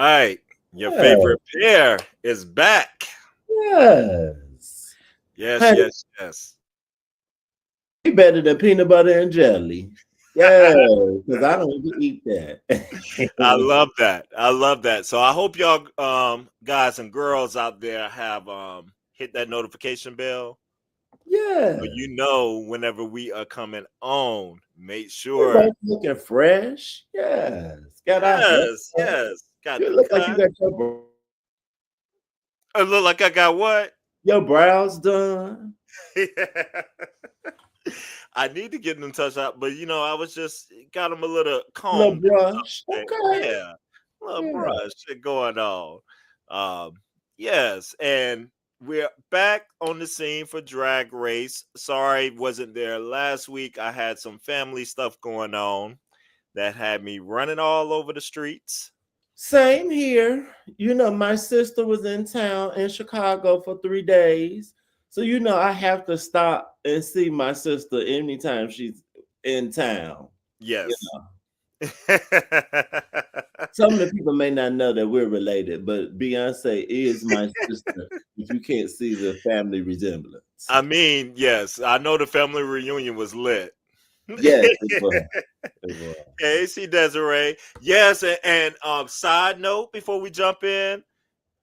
right. Your Yeah. favorite pair is back. Yes. Yes, Honey, yes, yes. way better than peanut butter and jelly. Yeah, because I don't even eat I that. love that. I love that. So I hope y'all guys and girls out there have hit that notification bell. So Yeah. you know whenever we are coming on. Make sure. Everybody's looking fresh. Yes. Got our hair Yes, up. yes. Got You the look like you cut. got I look like I got what? your brows done. I need to get them touched up, but I was just got them a little Little combed up brush. today. Okay. Yeah, a little Yeah. brush shit going on. Um, yes, and we're back on the scene for Drag Race. Sorry, wasn't there last week. I had some family stuff going on that had me running all over the streets. Same here. My sister was in town in Chicago for 3 days. So, I have to stop and see my sister anytime she's in town. You Yes. know, some of the people may not know that we're related, but Beyonce is my sister if you can't see the family resemblance. I mean, yes, I know the family reunion was lit. Yes, it was. It was. See Desiree. Yes, and side note before we jump in,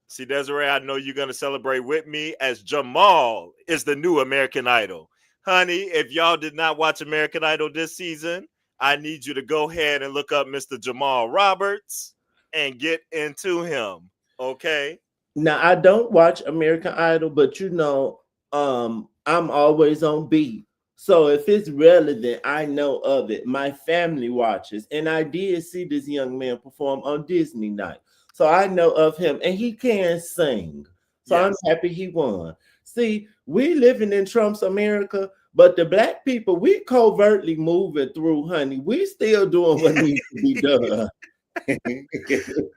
see Desiree, I know you're gonna celebrate with me as Jamal is the new American Idol. Honey, if y'all did not watch American Idol this season, I need you to go ahead and look up Mr. Jamal Roberts and get into him. Okay? Now I don't watch American Idol, but I'm always on beat. So if it's relevant, I know of it. My family watches, and I did see this young man perform on Disney night. So I know of him, and he can sing. So I'm Yes. happy he won. See, we living in Trump's America, but the black people, we covertly moving through, honey. We still doing what needs to be done.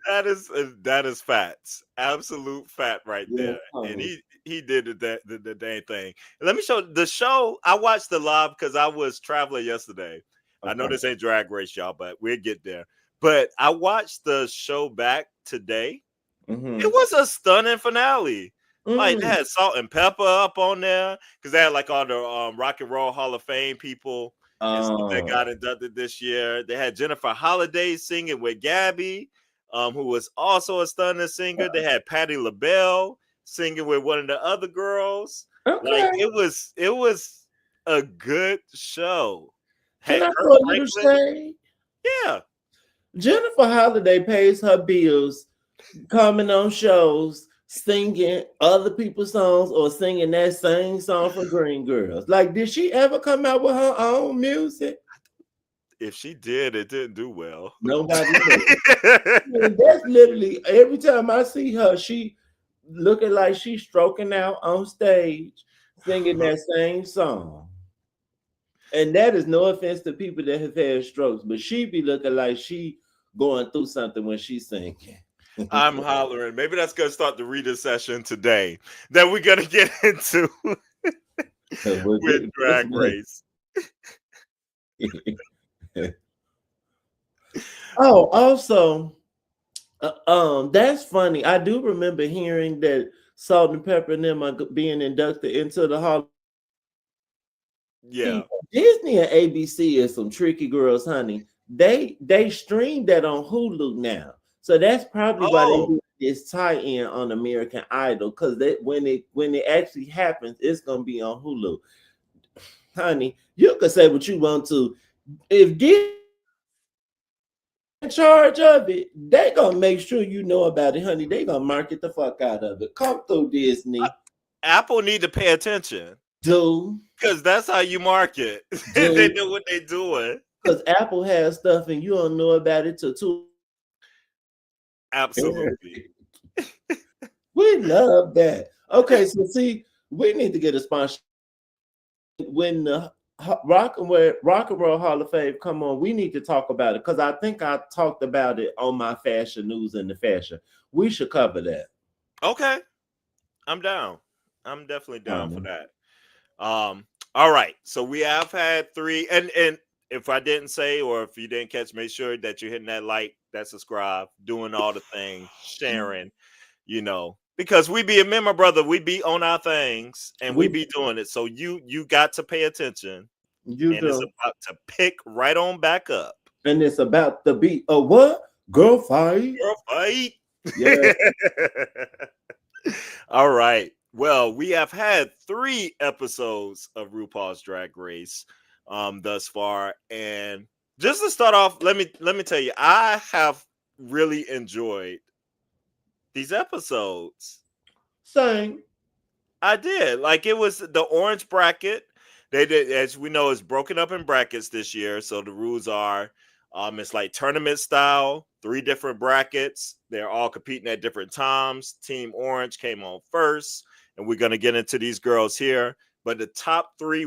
That is facts, absolute fact right Yeah, there. And honey. he did the dang thing. Let me show the show. I watched the live because I was traveling yesterday. I know Okay. this ain't Drag Race, y'all, but we'll get there. But I watched the show back today. It Mm-hmm. was a stunning finale. Like they Mm. had Salt and Pepper up on there because they had like all the Rock and Roll Hall of Fame people and stuff that got Oh, inducted this year. They had Jennifer Holliday singing with Gabby, who was also a stunning singer. They had Patti LaBelle singing with one of the other girls. Like okay. it was a good show. Can Had I Kurt throw a little Franklin. shade? Yeah. Jennifer Holliday pays her bills coming on shows, singing other people's songs or singing that same song from Green Girls. Like, did she ever come out with her own music? If she did, it didn't do well. Nobody knows. I mean, that's literally every time I see her, she looking like she's stroking out on stage, singing that same song. And that is no offense to people that have had strokes, but she be looking like she going through something when she's singing. I'm hollering. Maybe that's gonna start the reader session today that we're gonna get into Well, with just Drag Race. wait. Oh, also, that's funny. I do remember hearing that Salt and Pepper and them are being inducted into the Hall. Yeah. See, Disney and ABC is some tricky girls, honey. They stream that on Hulu now, so that's probably why they Oh, do this tie-in on American Idol because when it actually happens, it's gonna be on Hulu, honey. You can say what you want to. If Disney in charge of it, they gonna make sure you know about it, honey. They gonna market the fuck out of it. Come through, uh, Disney. Apple need to pay attention Do because that's how you market. They do know what they're doing. because Apple has stuff and you don't know about it till two. Absolutely. We love that. Okay, so see, we need to get a sponsor when the Rock and Roll Hall of Fame come on. We need to talk about it because I think I talked about it on my fashion news and the fashion. We should cover that. Okay, I'm down. I'm definitely down for Um, that. All right. So we have had three, and if I didn't say or if you didn't catch, make sure that you're hitting that like, that subscribe, doing all the things, sharing, because we be, my brother, we be on our things and we We be doing it. So you got to pay attention, you and it's do, about to pick right on back up. and it's about to be a what girl fight? Girl fight. Yeah, All right. Well, we have had 3 episodes of RuPaul's Drag Race thus far, and just to start off, let me tell you, I have really enjoyed these episodes. same. I did. Like, it was the orange bracket. They did, as we know, it's broken up in brackets this year. So the rules are it's like tournament style, 3 different brackets. They're all competing at different times. Team Orange came on first, and we're gonna get into these girls here. But the top 3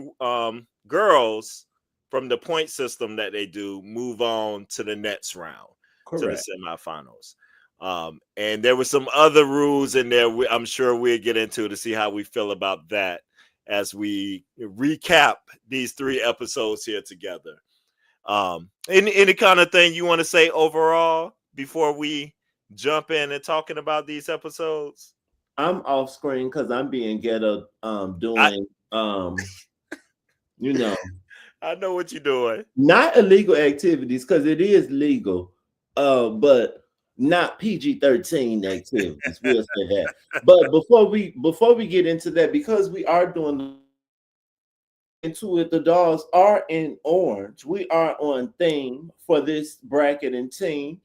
girls from the point system that they do move on to the next round, to the Correct. semifinals. And there were some other rules in there I'm sure we'll get into to see how we feel about that as we recap these 3 episodes here together. Any kind of thing you want to say overall before we jump in and talking about these episodes? I'm off screen because I'm being ghetto I doing you know, I know what you're doing. not illegal activities because it is legal, but not PG-13 activities. We'll say that. But before we get into that, because we are doing into it, the dolls are in orange. We are on theme for this bracket and team.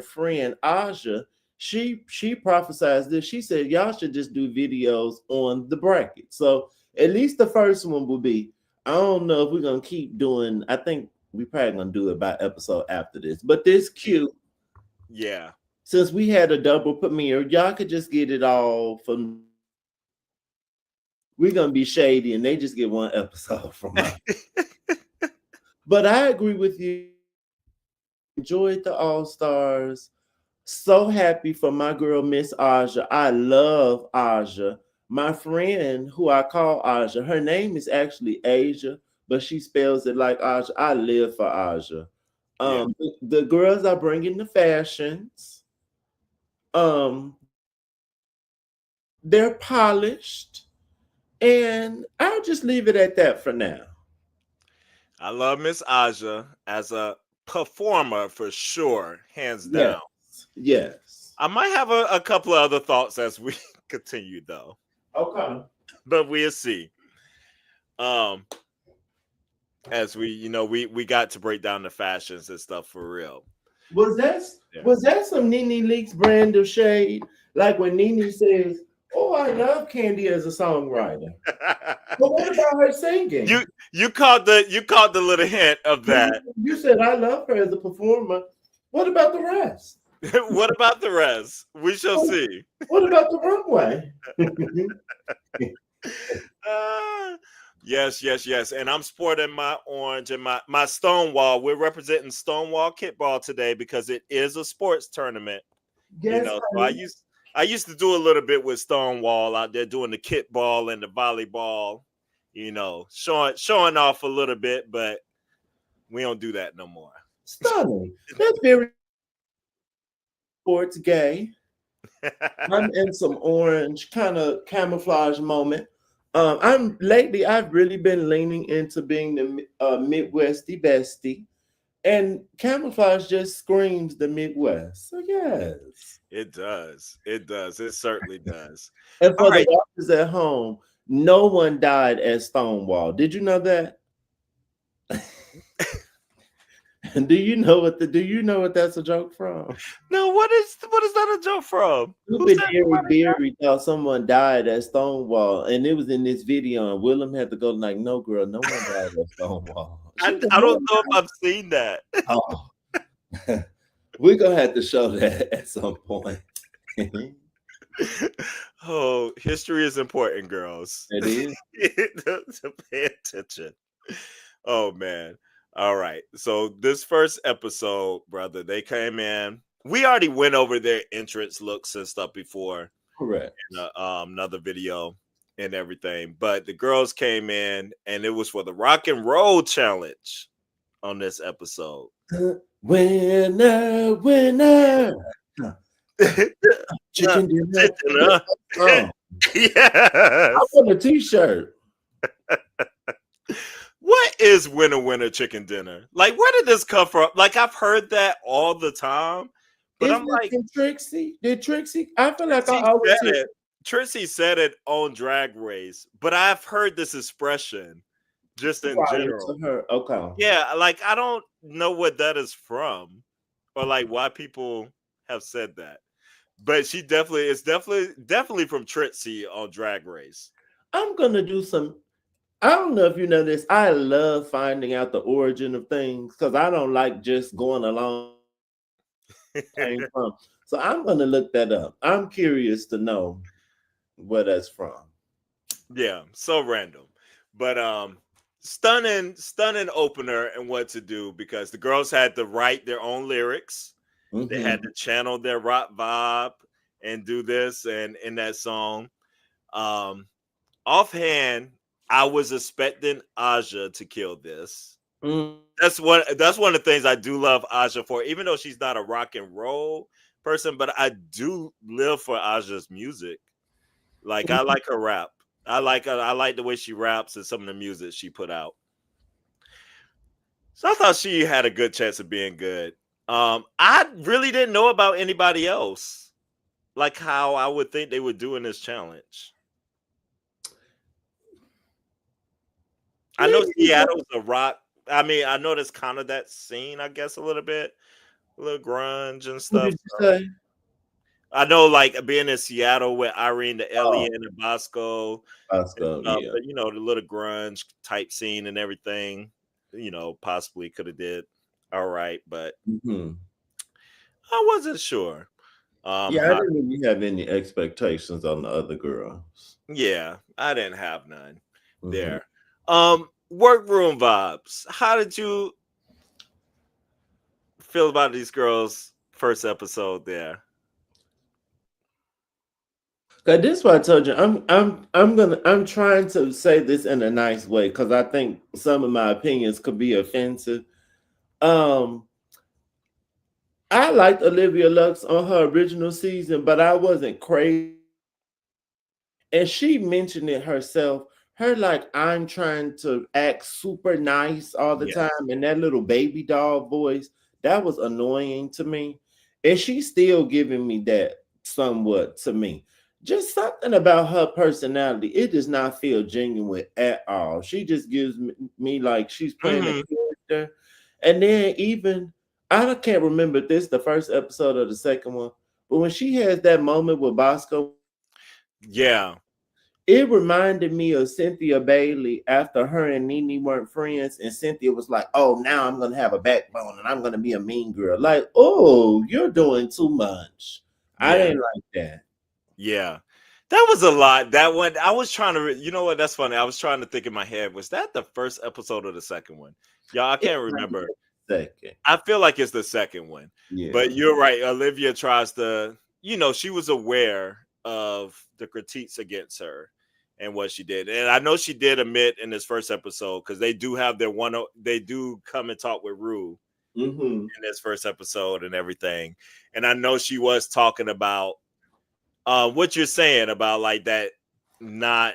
Friend Aja, she prophesied this. She said y'all should just do videos on the bracket. So at least the first one will be. I don't know if we're gonna keep doing. I think we probably gonna do it by episode after this. But this cute. Yeah. Since we had a double premiere, y'all could just get it all from. We're gonna be shady, and they just get one episode from us. But I agree with you. Enjoyed the All Stars. So happy for my girl, Miss Aja. I love Aja. My friend, who I call Aja, her name is actually Asia, but she spells it like Aja. I live for Aja. Yeah. The girls are bringing the fashions. Um, they're polished, and I'll just leave it at that for now. I love Miss Aja as a performer for sure, hands Yes, down. yes. I might have a couple of other thoughts as we continue though, Okay. but we'll see. Um, as we got to break down the fashions and stuff for real. Was that Yeah. was that some Nene Leakes brand of shade? Like when Nene says, "Oh, I love Candy as a songwriter," but what about her singing? you caught the little hint of that. You said I love her as a performer. What about the rest? What about the rest? We shall see. What about the runway? Yes. And I'm sporting my orange and my Stonewall. We're representing Stonewall Kickball today because it is a sports tournament. Yes, So honey. I used to do a little bit with Stonewall out there doing the kickball and the volleyball, showing off a little bit, but we don't do that no more. Stunning. That's very sports gay. I'm in some orange kind of camouflage moment. I've really been leaning into being the Midwesty bestie, and camouflage just screams the Midwest. So yes. It does. It does. It certainly does. And All for the right. watchers at home, no one died at Stonewall. Did you know that? And do you know what that's a joke from? No, what is that a joke from? Who Stupid said Jerry somebody died? Berry thought someone died at Stonewall, and it was in this video. And Willem had to go like, "No, girl, no one died at Stonewall." She said, I "No don't one know if I've seen that. died." Oh, we're gonna have to show that at some point. It Oh, history is important, girls. is To pay attention. Oh man. All right. So this first episode, brother, they came in. We already went over their entrance looks and stuff before correct. in another video and everything. But the girls came in and it was for the rock and roll challenge on this episode. Winner, winner. Chicken dinner. Chicken, Oh, I yes. want a t-shirt. What is winner winner chicken dinner? Like, where did this come from? Like, I've heard that all the time, but I'm Isn't it like, from Trixie? Did Trixie? I feel like I Trixie always said hear it. Trixie said it on Drag Race, but I've heard this expression just in prior to general. her. Okay. Yeah, like I don't know what that is from, or like why people have said that. But it's definitely from Trixie on Drag Race. I'm gonna do some. I don't know if you know this. I love finding out the origin of things because I don't like just going along came from. So I'm gonna look that up. I'm curious to know where that's from. Yeah, so random. But stunning opener and what to do because the girls had to write their own lyrics. They had Hmm. to channel their rock vibe and do this and in that song. Um Offhand, I was expecting Aja to kill this. Mm. That's one of the things I do love Aja for, even though she's not a rock and roll person, but I do live for Aja's music. Like I like her rap. I like the way she raps and some of the music she put out. So I thought she had a good chance of being good. I really didn't know about anybody else. Like how I would think they would do in this challenge. I know Maybe you Seattle's a rock. I mean, I know that's kind of that scene, I guess, a little bit, a little grunge and Who stuff. did you So say? I know, like being in Seattle with Irene, the Oh, Alien, and Bosco and Oscar. stuff. Yeah. But the little grunge type scene and everything. Possibly could have did all right, but Hmm. I wasn't sure. Yeah, I How? didn't really have any expectations on the other girls. Yeah, I didn't have none Hmm. there. Workroom vibes. How did you feel about these girls' first episode there? Okay, this is why I told you I'm trying to say this in a nice way because I think some of my opinions could be offensive. Um, I liked Olivia Lux on her original season, but I wasn't crazy. And she mentioned it herself. Her like I'm trying to act super nice all the Yes. time, and that little baby doll voice that was annoying to me. And she's still giving me that somewhat to me. Just something about her personality. It does not feel genuine at all. She just gives me like she's playing a Hmm. character. And then even I can't remember if this the first episode or the second one, but when she has that moment with Bosco, Yeah. it reminded me of Cynthia Bailey after her and Nene weren't friends, and Cynthia was like, "Oh, now I'm gonna have a backbone and I'm gonna be a mean girl." Like, oh, you're doing too much. I Yeah. didn't like that. Yeah. That was a lot. That one, I was trying to, you know what? That's funny. I was trying to think in my head, was that the first episode or the second one? Y'all, I It can't might be remember. the second. I feel like it's the second one, but Yeah. you're right. Olivia tries to, she was aware of the critiques against her and what she did, and I know she did admit in this first episode because they do have their one. They do come and talk with Rue Mm-hmm. in this first episode and everything, and I know she was talking about what you're saying about like that not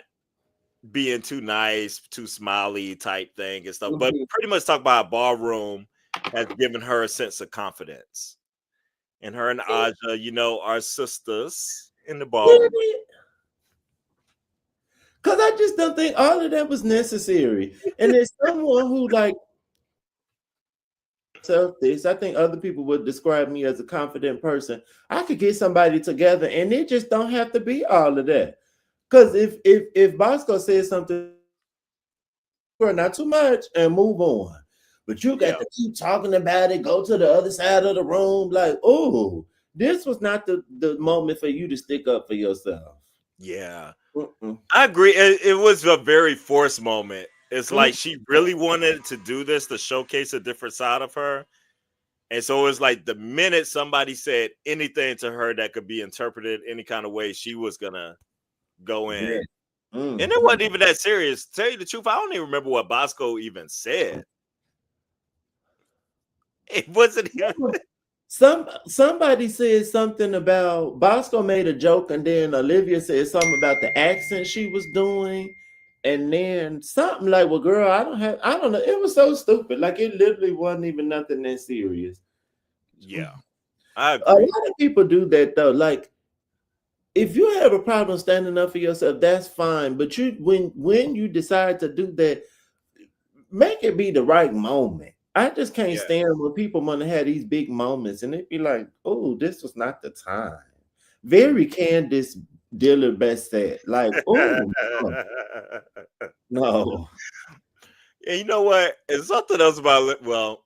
being too nice, too smiley type thing and stuff, but Mm-hmm. pretty much talk about ballroom has given her a sense of confidence. And her and Aja, are sisters in the ballroom. Because I just don't think all of that was necessary. And there's someone who like self this. I think other people would describe me as a confident person. I could get somebody together, and it just don't have to be all of that. Because if Bosco says something, not too much, and move on. But you got Yeah, to keep talking about it. Go to the other side of the room, like, oh, this was not the moment for you to stick up for yourself. yeah. Mm-mm. I agree. It was a very forced moment. It's Mm. like she really wanted to do this to showcase a different side of her. And so it's like the minute somebody said anything to her that could be interpreted any kind of way, she was gonna go Yeah. in. And Mm. it wasn't even that serious. To tell you the truth, I don't even remember what Bosco even said. It wasn't even. Somebody said something about Bosco made a joke, and then Olivia said something about the accent she was doing, and then something like, "Well, girl, I don't know." It was so stupid. Like it literally wasn't even nothing that serious. Yeah, I A agree. lot of people do that though. Like if you have a problem standing up for yourself, that's fine. But when you decide to do that, make it be the right moment. I just can't Yeah, stand when people want to have these big moments and it be like, oh, this was not the time. Very Candace Diller best said, like, oh no. and you know what? It's something else about it. Well,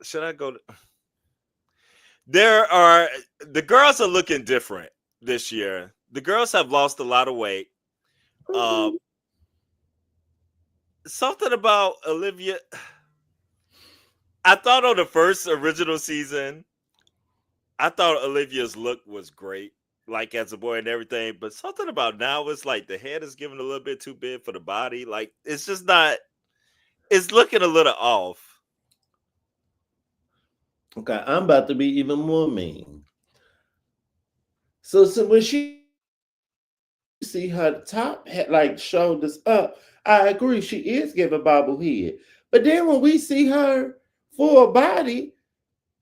should I go? There are the girls are looking different this year. The girls have lost a lot of weight. Uh, Mhm. something about Olivia. I thought on the first original season, I thought Olivia's look was great, like as a boy and everything. But something about now is like the head is given a little bit too big for the body. Like it's just not. It's looking a little off. Okay, I'm about to be even more mean. So when she see her top like shoulders up, I agree she is giving bobblehead. But then when we see her full body,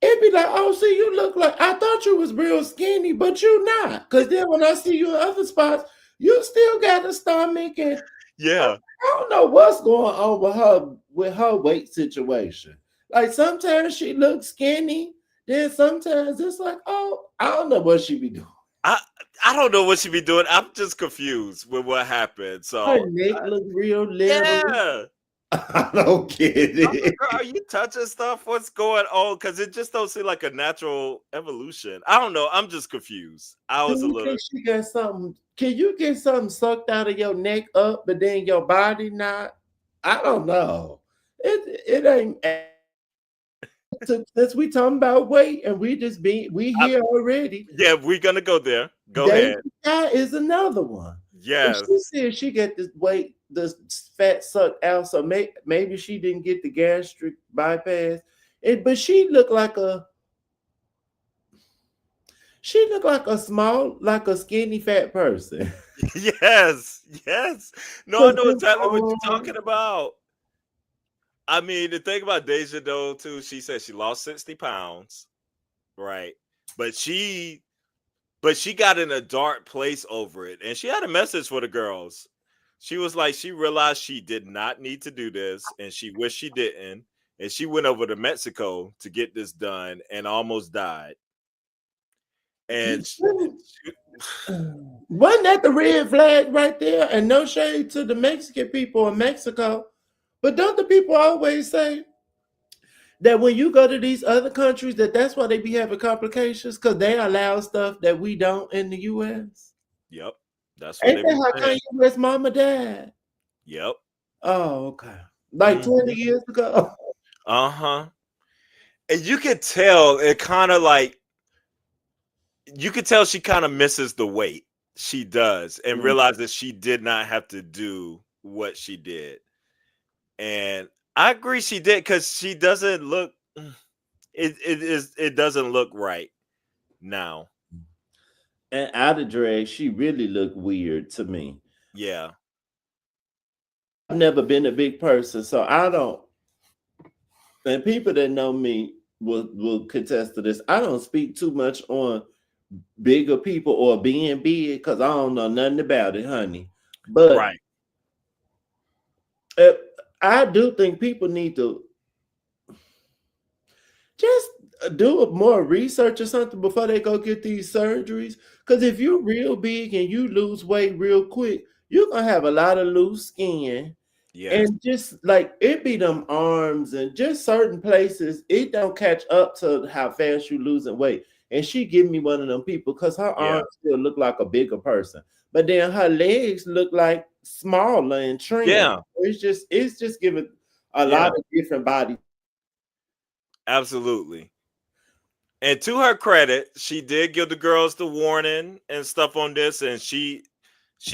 it'd be like, oh, see, you look like I thought you was real skinny, but you not. Cause then when I see you in other spots, you still got a stomach, and Yeah, I don't know what's going on with her weight situation. Like sometimes she looks skinny, then sometimes it's like, oh, I don't know what she be doing. I I don't know what she be doing. I'm just confused with what happened. Her So neck look real little. yeah. I don't get I'm like, it. girl, are you touching stuff? What's going on? Because it just don't seem like a natural evolution. I don't know. I'm just confused. I Do was a you little. think she got something? Can you get something sucked out of your neck up, but then your body not? I don't know. It ain't since we talking about weight and we I, here already. yeah, we're gonna go there. Go Daisy ahead. Guy is another one. And Yes. she said she get this weight, this fat sucked out, so maybe she didn't get the gastric bypass. But she looked like a small, like a skinny fat person. Yes. Yes. No, I Cause know them exactly what you're arms, talking about. I mean, the thing about Deja though, too, she said she lost 60 pounds, right? But she got in a dark place over it. And she had a message for the girls. She was like, she realized she did not need to do this and she wished she didn't. And she went over to Mexico to get this done and almost died. And wasn't that the red flag right there? And no shade to the Mexican people in Mexico, but don't the people always say that when you go to these other countries, that's why they be having complications because they allow stuff that we don't in the U.S. yep, that's what Ain't they that be how saying. Kanye West mama died? Yep. Oh, okay. Like Hmm. 20 years ago. Uh-huh. And you could tell it kind of like you could tell she kind of misses the weight. She does and Mm. realizes she did not have to do what she did. And I agree she did because she doesn't look it doesn't look right now. And out of drag, she really looked weird to me. Yeah. I've never been a big person, so I don't. And people that know me will contest to this. I don't speak too much on bigger people or being big because I don't know nothing about it, honey. But Right. uh, I do think people need to just do more research or something before they go get these surgeries. Because if you're real big and you lose weight real quick, you're gonna have a lot of loose skin. Yes. And just like it be them arms and just certain places, it don't catch up to how fast you losing weight. And she give me one of them people because her Yeah. arms still look like a bigger person, but then her legs look like smaller and trim. Yeah. It's just giving a Yeah. lot of different body. Absolutely. And to her credit, she did give the girls the warning and stuff on this and she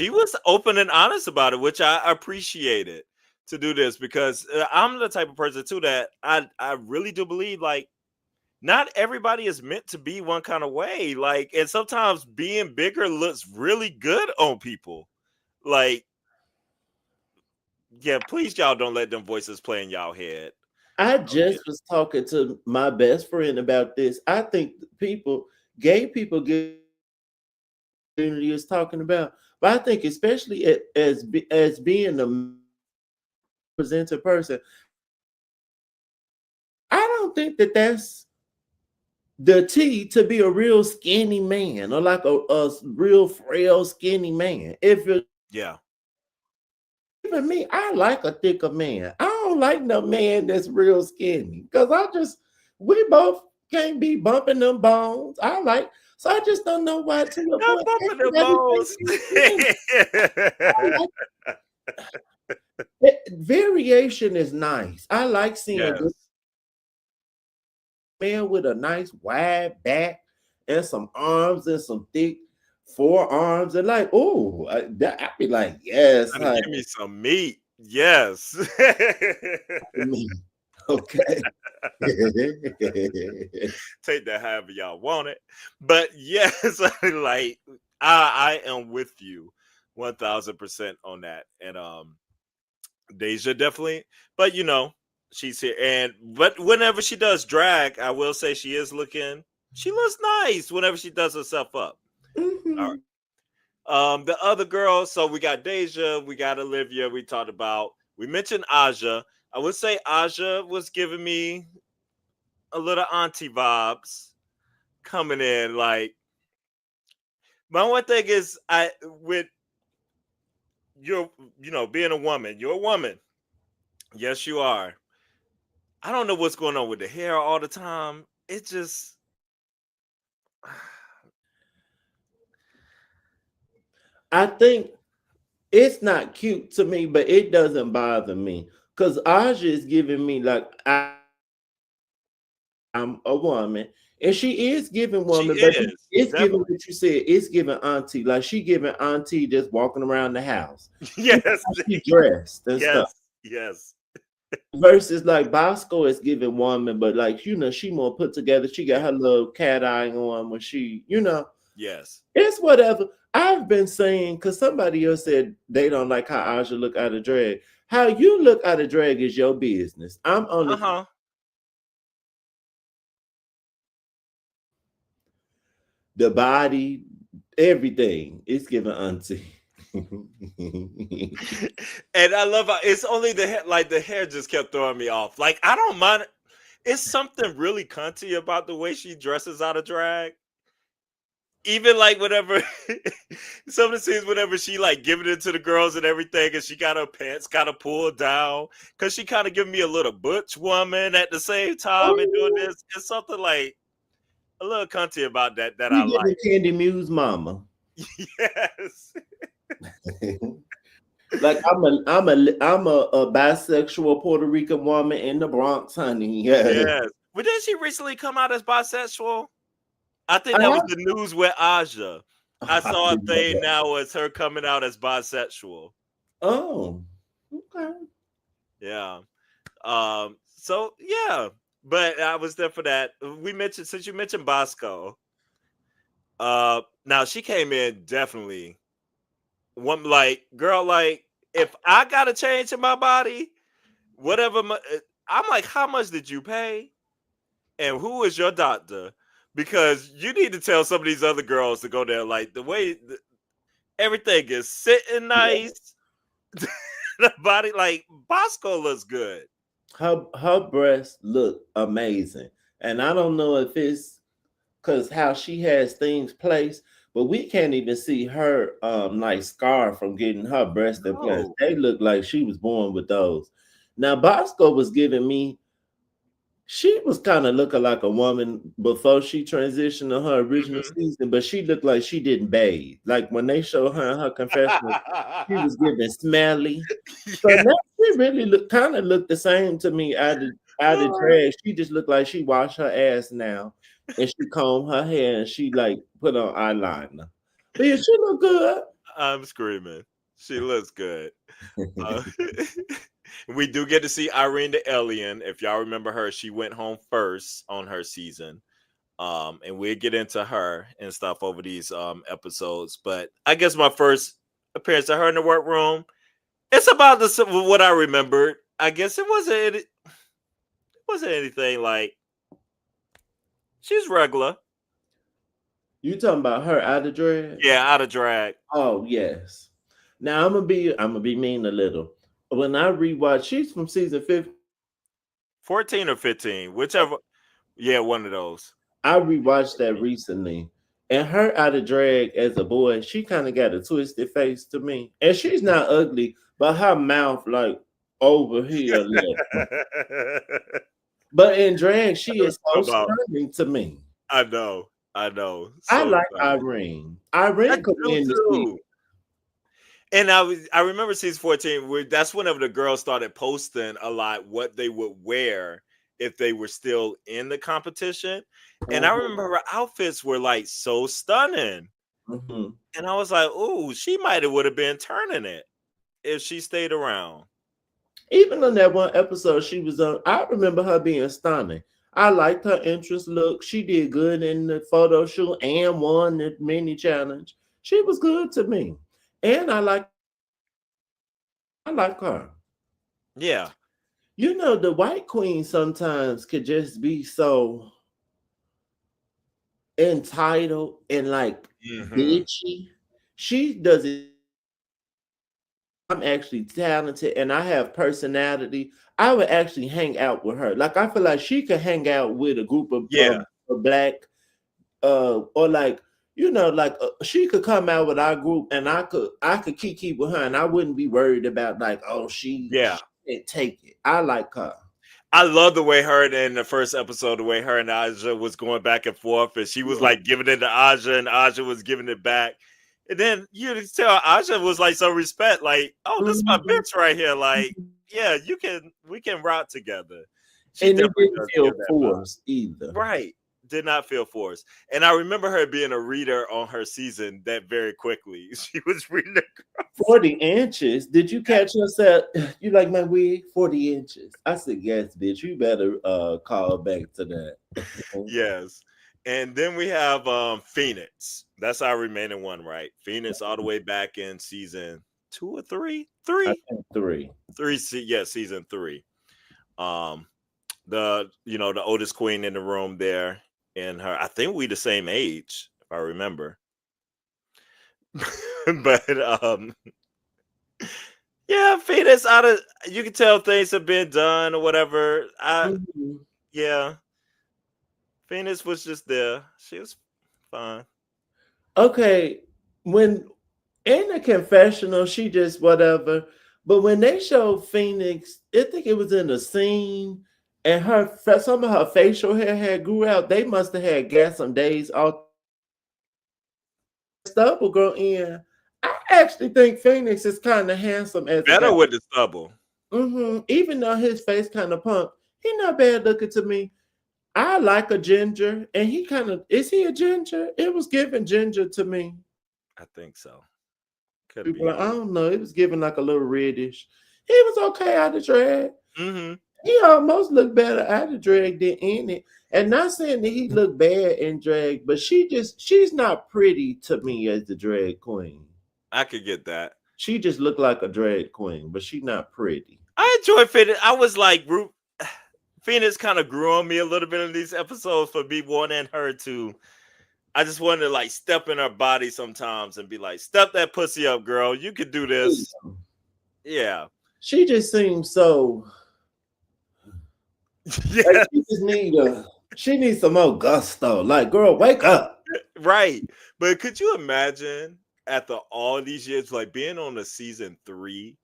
was open and honest about it, which I appreciated. to do this because I'm the type of person too that I really do believe like not everybody is meant to be one kind of way. Like, and sometimes being bigger looks really good on people. Like, yeah, please y'all don't let them voices play in y'all head. I Oh yeah. just was talking to my best friend about this. I think people, gay people, get community is talking about, but I think especially as being a presented person, I don't think that that's the T to be a real skinny man or like a real frail skinny man. If you're Yeah. even me, I like a thicker man. I don't like no man that's real skinny because we both can't be bumping them bones. So I just don't know why to your Not point. bumping the Everybody bones. be skinny. I like variation is nice. I like seeing Yes. this man with a nice wide back and some arms and some thick forearms and like, oh, I'd be like, yes, Gotta give honey, me some meat. Yes. me. Okay. Take that however y'all want it. But yes, like I am with you 1000% on that. And Deja definitely, but you know, she's here. And but whenever she does drag, I will say she looks nice whenever she does herself up. All right. Mhm. The other girls, so we got Deja, we got Olivia, we talked about, we mentioned Aja. I would say Aja was giving me a little auntie vibes coming in. Like, my one thing is, I with your, being a woman, you're a woman. Yes, you are. I don't know what's going on with the hair all the time. It just, I think it's not cute to me, but it doesn't bother me because Aja is giving me like I'm a woman, and she is giving she woman, but is it's giving definitely. what you said. It's giving auntie, like she giving auntie just walking around the house. Even Yes, how she dressed and stuff. yes, yes, Versus like Bosco is giving woman, but like she more put together. She got her little cat eye on when yes. it's whatever. I've been saying because somebody else said they don't like how Aja look out of drag. How you look out of drag is your business. I'm Uh only huh. the body, everything. It's giving auntie. And I love how it's only the hair, like the hair just kept throwing me off. Like, I don't mind. It's something really cunty about the way she dresses out of drag. Even like whenever some of the scenes, whenever she like giving it to the girls and everything, and she got her pants kind of pulled down because she kind of giving me a little butch woman at the same time and doing Oh, this. It's something like a little cunty about that I you giving like. Candy Muse mama. Yes, Like I'm a bisexual Puerto Rican woman in the Bronx, honey. Yeah. yes. But didn't she recently come out as bisexual? I think that was I, the news with Aja. I I saw a didn't know thing that. now as her coming out as bisexual. Oh, okay. Yeah. So yeah, but I was there for that. We mentioned, since you mentioned Bosco. Now she came in definitely one, like, girl, like, if I got a change in my body, whatever. I'm like, how much did you pay, and who is your doctor? Because you need to tell some of these other girls to go there. Like, the way everything is sitting Yeah. nice, the body, like, Bosco looks good. Her breasts look amazing, and I don't know if it's because how she has things placed, but we can't even see her like scar from getting her breast implants. No. They look like she was born with those. Now Bosco was giving me she was kind of looking like a woman before she transitioned to her original Mhm. season, but she looked like she didn't bathe. Like when they showed her in her confessional, she was giving smelly. So Yeah. now she really looked the same to me out of drag. She just looked like she washed her ass now and she combed her hair and she like put on eyeliner. But yeah, she look good. I'm screaming. She looks good. Uh, We do get to see Irene the alien. If y'all remember her, she went home first on her season. And we'll get into her and stuff over these episodes. But I guess my first appearance of her in the workroom, it's about what I remembered. I guess it wasn't anything like she's regular. You talking about her out of drag? Yeah, out of drag. Oh yes. Now I'm gonna be mean a little. When I rewatch, she's from season 15. 14 or 15, whichever. Yeah, one of those. I rewatched that recently, and her out of drag as a boy, she kind of got a twisted face to me, and she's not ugly, but her mouth like over here. But in drag, she is so About stunning to me. I know. I So like funny. Irene. I Irene could do win the season. too. And I remember season 14 where that's whenever the girls started posting a lot what they would wear if they were still in the competition. And I Mhm, remember her outfits were like so stunning. mhm. And I was like, "Ooh, she might have would have been turning it if she stayed around." Even on that one episode she was on, I remember her being stunning. I liked her interest look. She did good in the photo shoot and won the mini challenge. She was good to me. And I like her. Yeah. You know, the white queen sometimes could just be so entitled and like Hmm. bitchy. She does it. I'm actually talented and I have personality. I would actually hang out with her. Like I feel like she could hang out with a group Yeah. of black or like like she could come out with our group and I could keep with her and I wouldn't be worried about like oh she Yeah. can't take it. I like her. I love the way her in the first episode, the way her and Aja was going back and forth, and she was Mhm. like giving it to Aja, and Aja was giving it back. And then you could tell Aja was like some respect, like, "Oh, this is my Mhm. bitch right here." Like, yeah, we can rock together. She And it definitely didn't does feel give that vibe. forced either. Right. Did not feel forced. And I remember her being a reader on her season that very quickly. She was reading it. 40 inches. Did you catch yourself? You like my wig? 40 inches. I said, yes, bitch. You better call back to that. Yes. And then we have Phoenix. That's our remaining one, right? Phoenix all the way back in season 2 or 3? I Three. think three. Yeah, season 3. Um the oldest queen in the room there, and her, I think we the same age, if I remember. But yeah, Phoenix out of, you can tell things have been done or whatever. Mhm. Yeah, Phoenix was just there. She was fine. Okay. When in the confessional, she just whatever. But when they showed Phoenix, I think it was in the scene, and some of her facial hair had grew out. They must have had got some days off. Stubble grow in. I actually think Phoenix is kind of handsome as a guy. Better with the stubble. Even though his face kind of punk, he not bad looking to me. I like a ginger, and he kind of is he a ginger? It was giving ginger to me. I think so. Could People be. like, I don't know. It was giving like a little reddish. He was okay out of drag. Hmm. He almost looked better out of drag than in it. And not saying that he looked bad in drag, but she's not pretty to me as the drag queen. I could get that. She just looked like a drag queen, but she's not pretty. I enjoy Phoenix. I was like, Phoenix kind of grew on me a little bit in these episodes for me wanting her to. I just wanted to like step in her body sometimes and be like, "Step that pussy up, girl. You could do this." Yeah. She just seems so like Yeah. she needs some more gusto. Like, girl, wake up. Right. But could you imagine after all these years, like being on a season 3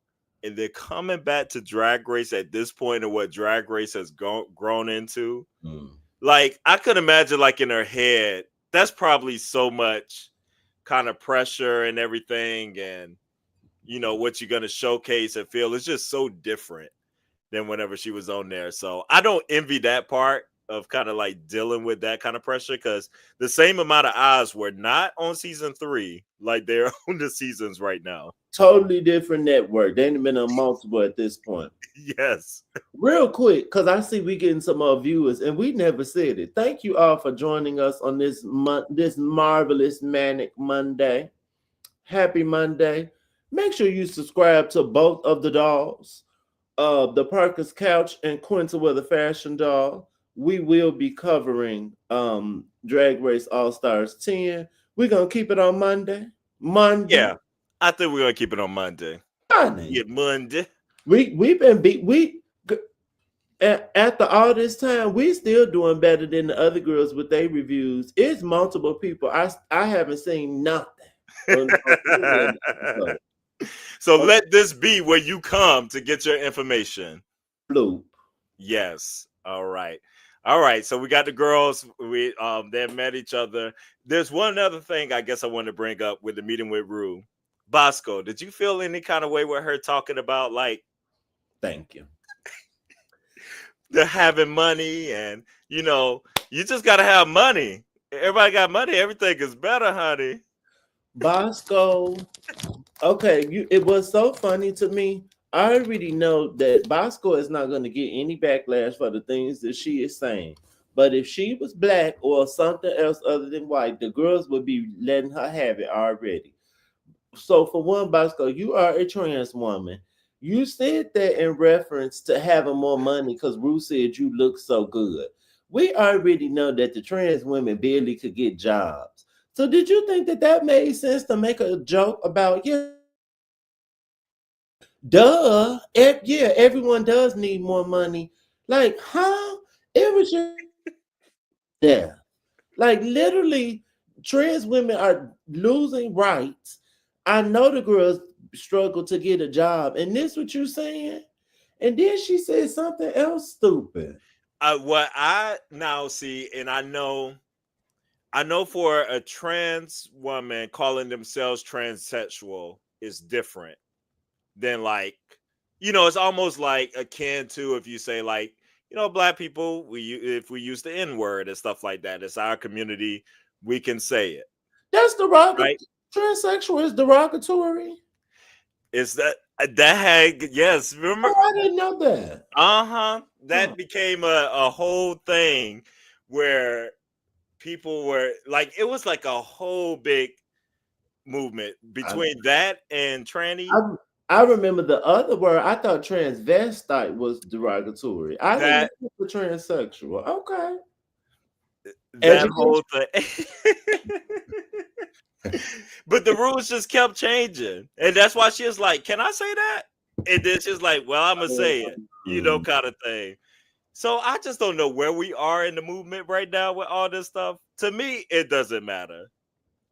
and then coming back to Drag Race at this point of what Drag Race has grown into? Mm. Like, I could imagine, like, in her head, that's probably so much kind of pressure and everything. And, what you're going to showcase and feel is just so different than whenever she was on there. So I don't envy that part. of kind of like dealing with that kind of pressure, because the same amount of eyes were not on season 3 like they're on the seasons right now. Totally different network. They ain't been on multiple at this point. Yes. Real quick, because I see we getting some more viewers, and we never said it. Thank you all for joining us on this marvelous manic Monday. Happy Monday. Make sure you subscribe to both of the dolls, the Parker's Couch and Quinta with a Fashion Doll. We will be covering Drag Race All Stars 10. We're gonna keep it on Monday. Monday. Yeah. I think we're gonna keep it on Monday. Monday. Yeah, Monday. We've been beat. After all this time, we still doing better than the other girls with their reviews. It's multiple people. I haven't seen nothing. So let this be where you come to get your information. Loop. Yes. All right. All right. So we got the girls. We they met each other. There's one other thing I guess I want to bring up with the meeting with Rue. Bosco, did you feel any kind of way with her talking about like Thank you. they're having money and you just gotta have money. Everybody got money, everything is better, honey. Bosco. Okay, it was so funny to me. I already know that Bosco is not going to get any backlash for the things that she is saying. But if she was black or something else other than white, the girls would be letting her have it already. So for one, Bosco, you are a trans woman. You said that in reference to having more money because Ruth said you look so good. We already know that the trans women barely could get jobs. So did you think that that made sense to make a joke about, yeah, duh, yeah, everyone does need more money. Like, huh? It was just there. Like literally, trans women are losing rights. I know the girls struggle to get a job, and this what you saying? And then she said something else stupid. What I now see, and I know for a trans woman calling themselves transsexual is different than like, it's almost like akin to if you say like, black people, if we use the N word and stuff like that, it's our community, we can say it, That's derogatory. right? Transsexual is derogatory. It's that had yes, remember? Oh, I didn't know that. Uh-huh. Huh. That became a whole thing where people were like, it was like a whole big movement I, between that and tranny. I I remember the other word. I thought transvestite was derogatory. I didn't know That it was transsexual. Okay. that Education. whole thing. But the rules just kept changing. And that's why she was like, can I say that? And then she's like, well, I'm gonna say it, Mm. kind of thing. So I just don't know where we are in the movement right now with all this stuff. To me, it doesn't matter.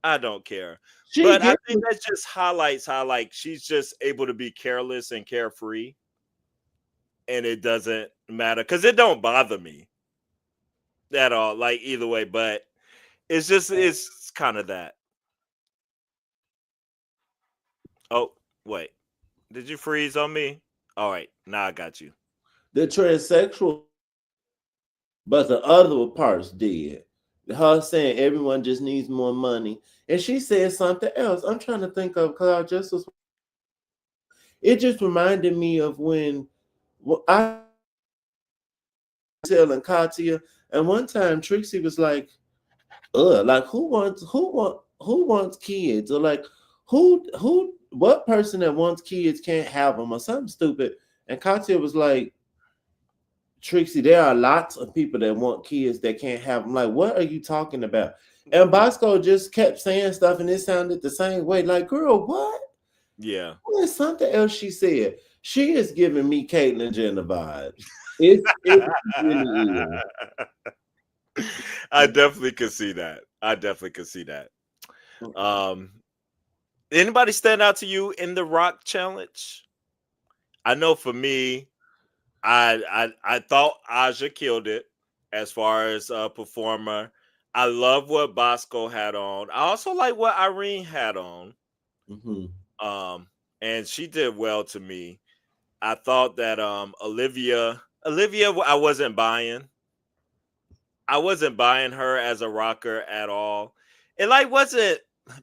I don't care. She But I gets think that just highlights how like she's just able to be careless and carefree, and it doesn't matter because it don't bother me at all. Like either way, but it's kind of that. Oh wait, did you freeze on me? All right, now I got you. the transsexual, but the other parts did. Her saying everyone just needs more money, and she said something else. I'm trying to think of because I just was. It just reminded me of when I telling Katya, and one time Trixie was like who wants kids, or like what person that wants kids can't have them or something stupid." And Katya was like, "Trixie, there are lots of people that want kids that can't have them. Like, what are you talking about?" And Bosco just kept saying stuff, and it sounded the same way. Like, girl, what? Yeah, There's something else she said. She is giving me Caitlyn Jenner vibes. It really I definitely could see that. I definitely could see that. is. Um, Anybody stand out to you in the Rock Challenge? I know for me, I thought Aja killed it as far as a performer. I love what Bosco had on. I also like what Irene had on. Mhm. Um, and she did well to me. I thought that Olivia I wasn't buying. I wasn't buying her as a rocker at all. It like wasn't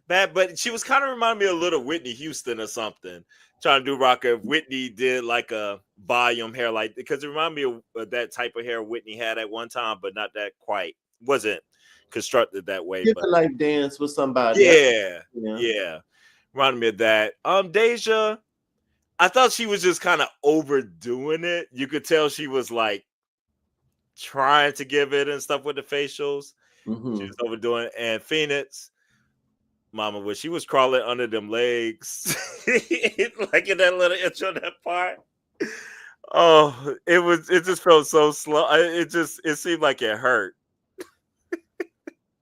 bad, but she was kind of reminding me a little Whitney Houston or something. Trying to do rocker. If Whitney did like a volume hair, like because it reminded me of that type of hair Whitney had at one time, but not that quite wasn't constructed that way. You But could like dance with somebody else. yeah, Yeah. yeah, reminded me of that. Deja, I thought she was just kind of overdoing it. You could tell she was like trying to give it and stuff with the facials. She Mm-hmm. was overdoing it. And Phoenix, mama, when she was crawling under them legs, like in that little intro, that part. Oh, it just felt so slow. It seemed like it hurt.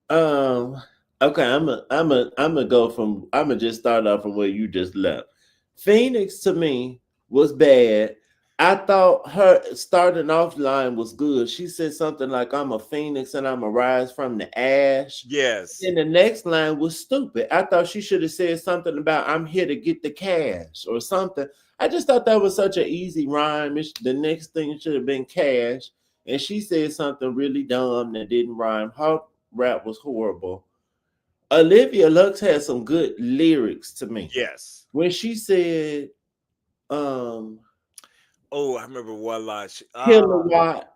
Um. Okay, I'm gonna just start off from where you just left. Phoenix to me was bad. I thought her starting off line was good. She said something like, "I'm a phoenix and I'm a rise from the ash." Yes. And the next line was stupid. I thought she should have said something about "I'm here to get the cash" or something. I just thought that was such an easy rhyme. The next thing should have been cash. And she said something really dumb that didn't rhyme. Her rap was horrible. Olivia Lux had some good lyrics to me. Yes. When she said, um, Oh, I remember one line. kilowatt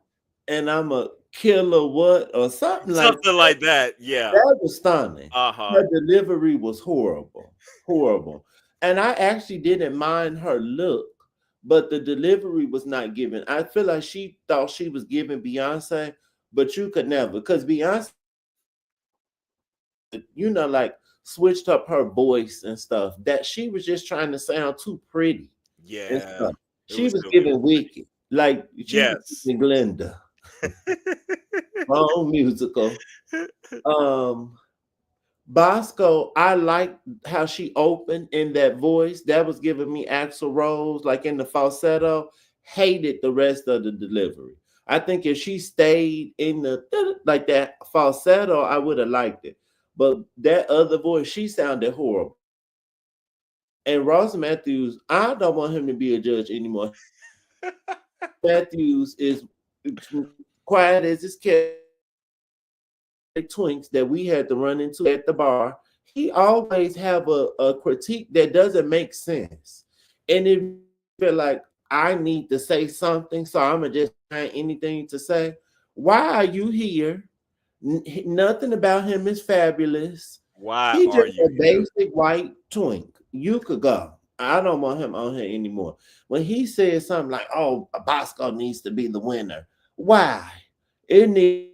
and I'm a kilowatt or something like Something that. like that. Yeah. That was stunning. Uh-huh. Her delivery was horrible. Horrible. And I actually didn't mind her look, but the delivery was not given. I feel like she thought she was giving Beyonce, but you could never, because Beyonce, like switched up her voice and stuff. That she was just trying to sound too pretty and Yeah. stuff. It She was was still giving giving Wicked, like she was yes. giving Glenda, wrong musical. Um, Bosco, I like how she opened in that voice. That was giving me Axl Rose, like in the falsetto. Hated the rest of the delivery. I think if she stayed in the like that falsetto, I would have liked it. But that other voice, she sounded horrible. And Ross Matthews, I don't want him to be a judge anymore. Matthews is quiet as his cat. Twinks that we had to run into at the bar, he always have a critique that doesn't make sense. And it feel like I need to say something, so I'm gonna just find anything to say. Why are you here? Nothing about him is fabulous. Why He are just you a here? basic white twink. You could go. I don't want him on here anymore. When he said something like, "Oh, Bosco needs to be the winner," why? It needs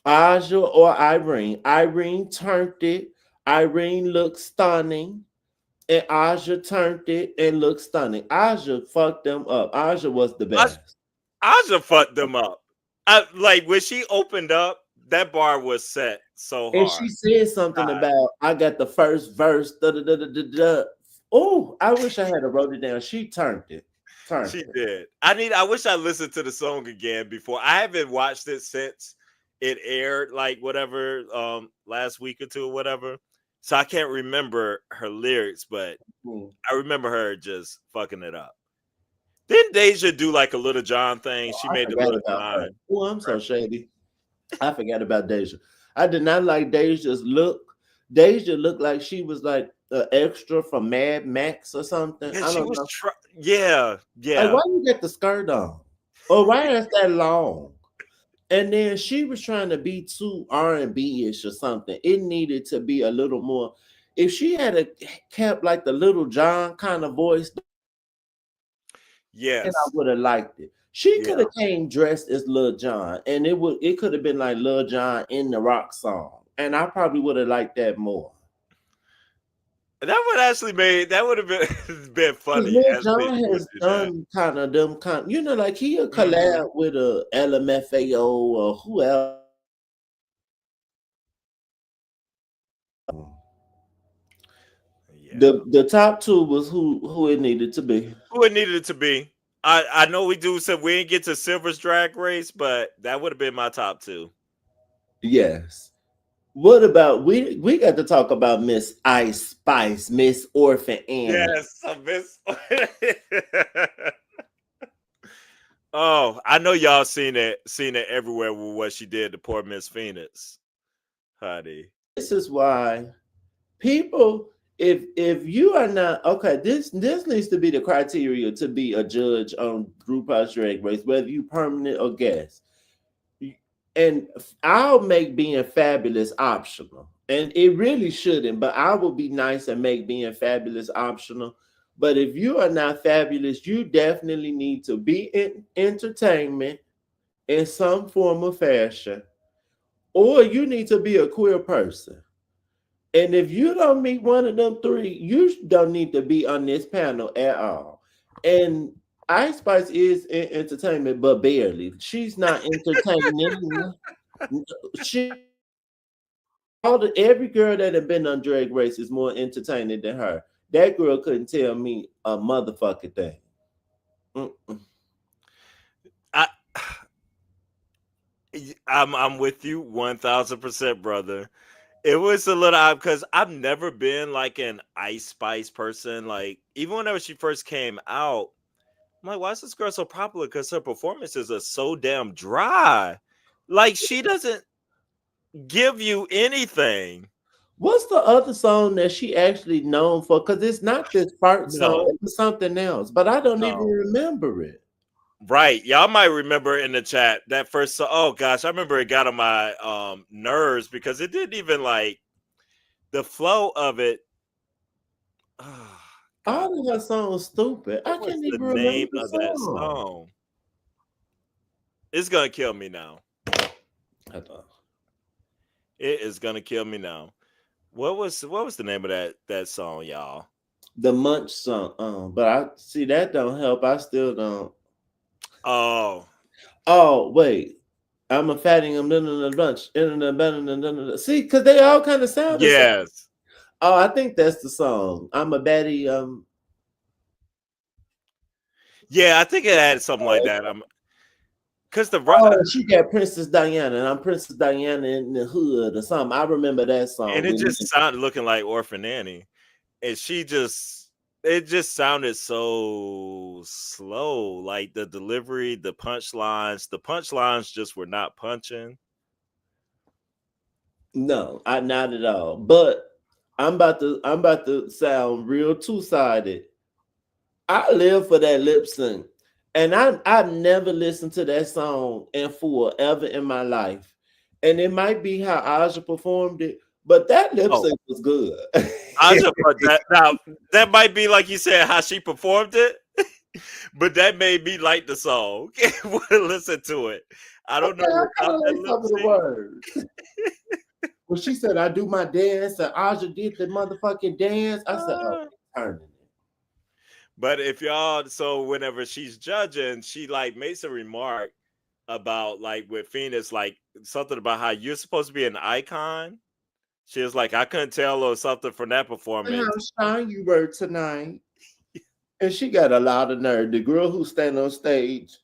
Aja or Irene. Irene turned it. Irene looked stunning. And Aja turned it and looked stunning. Aja fucked them up. Aja was the I best. Aja fucked them up. Like when she opened up, that bar was set so And hard. she said something God, about, I got the first verse. Da, da, da, da, da, da. Oh, I wish I had wrote it down. She turned it. Turned she it. did. I wish I listened to the song again before. I haven't watched it since it aired, like whatever, last week or two or whatever. So I can't remember her lyrics, but Hmm. I remember her just fucking it up. Didn't Deja do like a Little John thing? She I made the forgot Little about her. John. Oh, I'm so shady. I forgot about Deja. I did not like Deja's look. Deja looked like she was like an extra from Mad Max or something. Yeah, I she don't was know. yeah, Like, yeah. why you get the skirt on? Or why is that long? And then she was trying to be too R&B-ish or something. It needed to be a little more. If she had kept like the Little John kind of voice, then I Yes. would have liked it. She Yeah. could have came dressed as Lil Jon, and it could have been like Lil Jon in the rock song, and I probably would have liked that more. That would have been been Because funny Lil as they Jon would has do that. done kind of them kind, like he'll Mhm. collab with a LMFAO or who else. Yeah. The top two was who it needed to be. Who it needed it to be. I know we do said we didn't get to Silver's drag race, but that would have been my top two. Yes. What about we got to talk about Miss Ice Spice, Miss Orphan Annie. Yes, I miss. Oh, I know y'all seen it everywhere with what she did to poor Miss Phoenix, honey. This is why people, if you are not okay, this needs to be the criteria to be a judge on RuPaul's Drag Race, whether you permanent or guest. And I'll make being fabulous optional. And it really shouldn't, but I will be nice and make being fabulous optional. But if you are not fabulous, you definitely need to be in entertainment in some form of fashion, or you need to be a queer person. And if you don't meet one of them three, you don't need to be on this panel at all. And Ice Spice is in entertainment, but barely. She's not entertaining. She all the every girl that have been on Drag Race is more entertaining than her. That girl couldn't tell me a motherfucking thing. Mm-mm. I I'm with you 1000%, brother. It was a little odd because I've never been like an Ice Spice person. Like even whenever she first came out, I'm like, why is this girl so popular? Because her performances are so damn dry. Like she doesn't give you anything. What's the other song that she actually known for? Because it's not this part No, song, it's something else, but I don't even no. remember it. Right. Y'all might remember in the chat that first song. Oh gosh, I remember it got on my nerves because it didn't even like the flow of it. Oh, God. All of her songs stupid. I What was can't the even remember name the of that song. song? It's gonna kill me now. Hold on. It is gonna kill me now. What was the name of that song, y'all? The Munch song. But I see that don't help. I still don't. Oh, Oh, wait. I'm a fatting them in a bunch. See, because they all kind of sound the same. yes. Oh, I think that's the song. I'm a baddie. Yeah, I think it had something like that. Cause Oh, she got Princess Diana, and I'm Princess Diana in the hood or something. I remember that and song. it just sounded looking like Orphan Annie. And it just sounded so slow. Like the delivery, the punchlines just were not punching. No, I not at all. But I'm about to sound real two-sided. I live for that lip sync. And I've never listened to that song in full ever in my life. And it might be how Aja performed it, but that lip Oh, sync was good. I just put that now. That might be like you said how she performed it, but that made me like the song. Want to listen to it? I don't Okay, know I kind without of that like lip some of the sync. words. When she said, I do my dance, and Aja did the motherfucking dance, I said, oh, Uh, turning it. but if y'all, so whenever she's judging, she like makes a remark about like with Phoenix, like something about how you're supposed to be an icon. She was like, I couldn't tell or something from that How performance. shy you were tonight. And she got a lot of nerve. The girl who stand on stage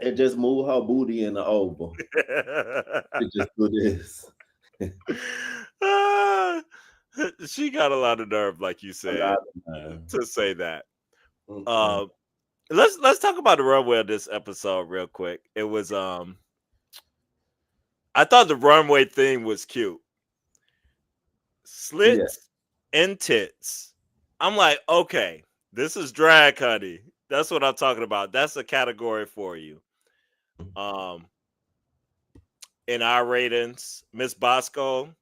and just move her booty in the oval. It just do this. Ah, she got a lot of nerve, like you A said, lot of nerve. to say that. Mm-mm. Uh, let's talk about the runway of this episode real quick. It was I thought the runway theme was cute. Yeah. Slits and tits. I'm like, okay, this is drag, honey. That's what I'm talking about. That's a category for you. Um, in our ratings, Miss Bosco.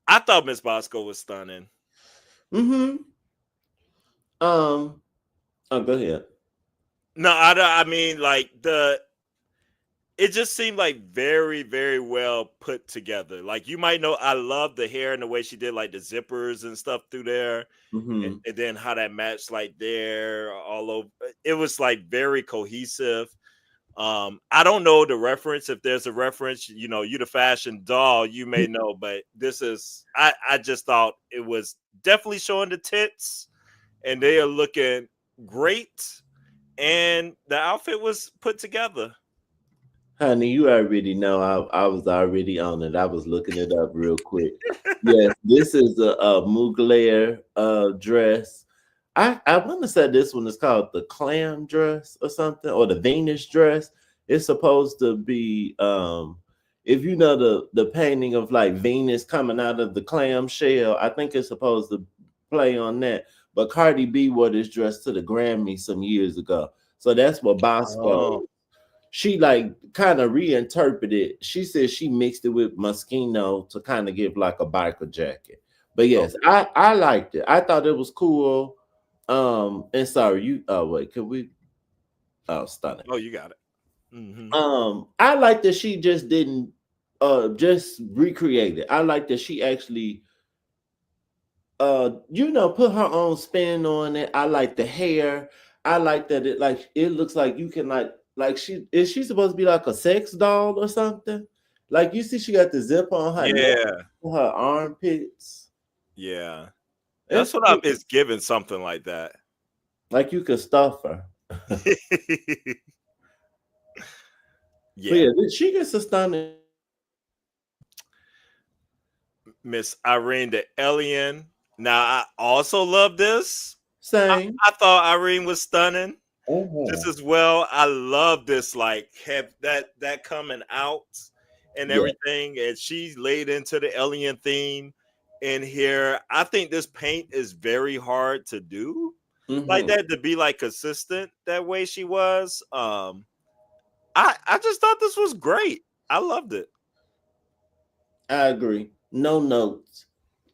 I thought Miss Bosco was stunning. Mm-hmm. Oh, go ahead. No, I mean like it just seemed like very, very well put together. Like you might know, I love the hair and the way she did like the zippers and stuff through there, Mm-hmm. and then how that matched like there all over. It was like very cohesive. I don't know the reference. If there's a reference, you the fashion doll, you may know, but this is I just thought it was definitely showing the tits, and they are looking great, and the outfit was put together. Honey, you already know I was already on it. I was looking it up real quick. Yes, this is a Mugler dress. I want to say this one is called the clam dress or something, or the Venus dress. It's supposed to be if you know the painting of like Venus coming out of the clam shell, I think it's supposed to play on that. But Cardi B wore this dress to the Grammy some years ago. So that's what Oh, Bosco, she like kind of reinterpreted. She said she mixed it with Moschino to kind of give like a biker jacket. But yes, okay. I liked it. I thought it was cool. And sorry, you wait, could we stunning. Oh, you got it. Hmm. I like that she just didn't just recreate it. I like that she actually put her own spin on it. I like the hair. I like that it looks like you can like she supposed to be like a sex doll or something. Like you see she got the zip on her neck, Yeah, her armpits. yeah. That's It's what cute. it's given something like that. Like you could stuff her. But Yeah. yeah, she gets a stunning Miss Irene the Alien. Now I also love this. I, same. I thought Irene was stunning just Uh-huh. as well. I love this, like have that coming out and Yeah. everything, and she's laid into the alien theme in here. I think this paint is very hard to do like Hmm. that, to be like consistent that way she was. I just thought this was great. I loved it. I agree. No notes.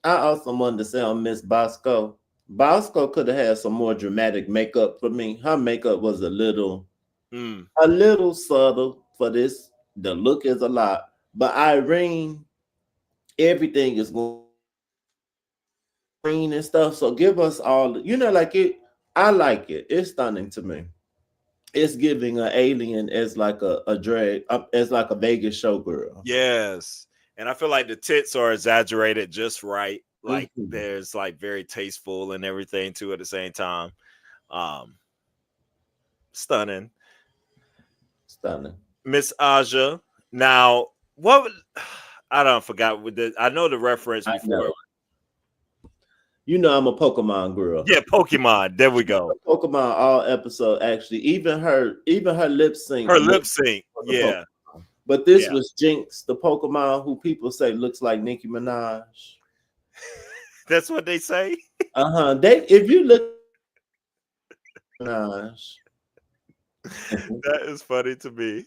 I also wanted to say on Miss Bosco. Bosco could have had some more dramatic makeup for me. Her makeup was Mm, a little subtle for this. The look is a lot. But Irene, everything is going green and stuff. So give us all like it. I like it. It's stunning to me. It's giving an alien as like a drag as like a Vegas showgirl. yes. And I feel like the tits are exaggerated just right. Like Mhm. there's like very tasteful and everything too at the same time. Um, Stunning. Stunning. Miss Aja. Now, what I don't forgot with the I know the reference I know. before. You know I'm a Pokemon girl. Yeah, Pokemon. There we go. Pokemon all episode actually. Even her lip sync Her looked lip sync. for the Yeah. Pokemon. But this Yeah. was Jinx, the Pokemon who people say looks like Nicki Minaj. That's what they say. Uh-huh. They if you look at Minaj. That is funny to me.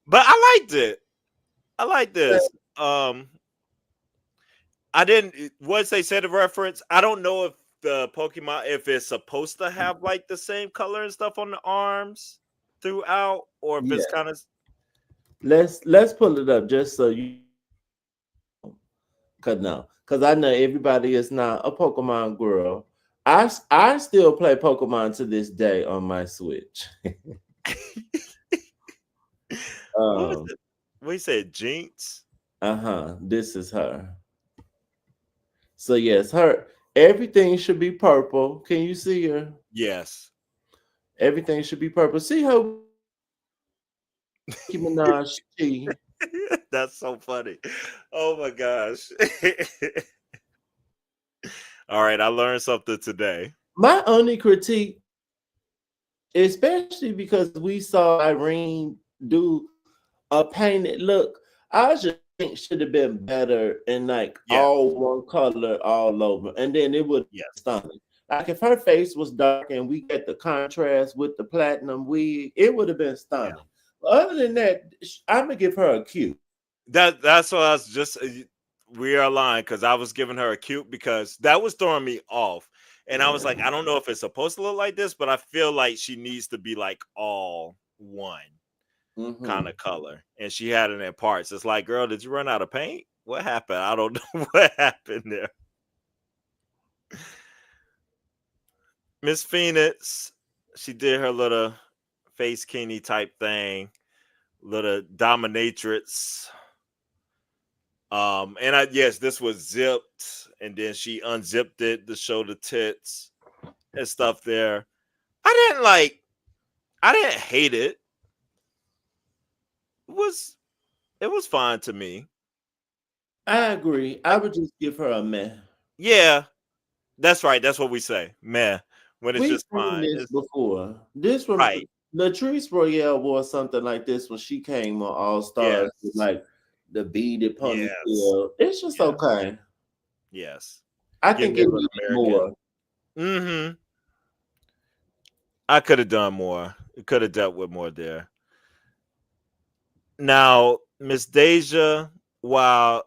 But I liked it. I like this. I didn't once they said the reference, I don't know if the Pokemon if it's supposed to have like the same color and stuff on the arms throughout, or if Yeah. it's kind of Let's pull it up just so you could know. Because I know everybody is not a Pokemon girl. I still play Pokemon to this day on my Switch. what was um, it? We said Jinx. this is her. So yes, her everything should be purple. Can you see her? Yes. Everything should be purple. See her Nicki Minaj tea. That's so funny. Oh my gosh. All right, I learned something today. My only critique, especially because we saw Irene do a painted look, I just think should have been better in like Yes. all one color all over, and then it would be Yes. stunning. Like if her face was dark and we get the contrast with the platinum wig, it would have been Yeah. stunning. Other than that, I'm gonna give her a cute. That's what I was just we are lying because I was giving her a cute because that was throwing me off. And I was like, I don't know if it's supposed to look like this, but I feel like she needs to be like all one kind Mhm. of color. And she had it in parts. It's like, girl, did you run out of paint? What happened? I don't know what happened there. Miss Phoenix, she did her little face kini type thing, little dominatrix. And I yes, this was zipped, and then she unzipped it to show the tits and stuff there. I didn't hate it. It was it was fine to me. I agree. I would just give her a meh. Yeah, that's right. That's what we say, man. When it's We've just seen fine. this It's before. This one, right. Latrice Royale wore something like this when she came on All Stars with Yes. like the beaded Yes. ponytail. It's just Yes. okay. Yes. I Give think me a it little needed American. more. Mm-hmm. I could have done more. Could have dealt with more there. Now, Miss Deja, while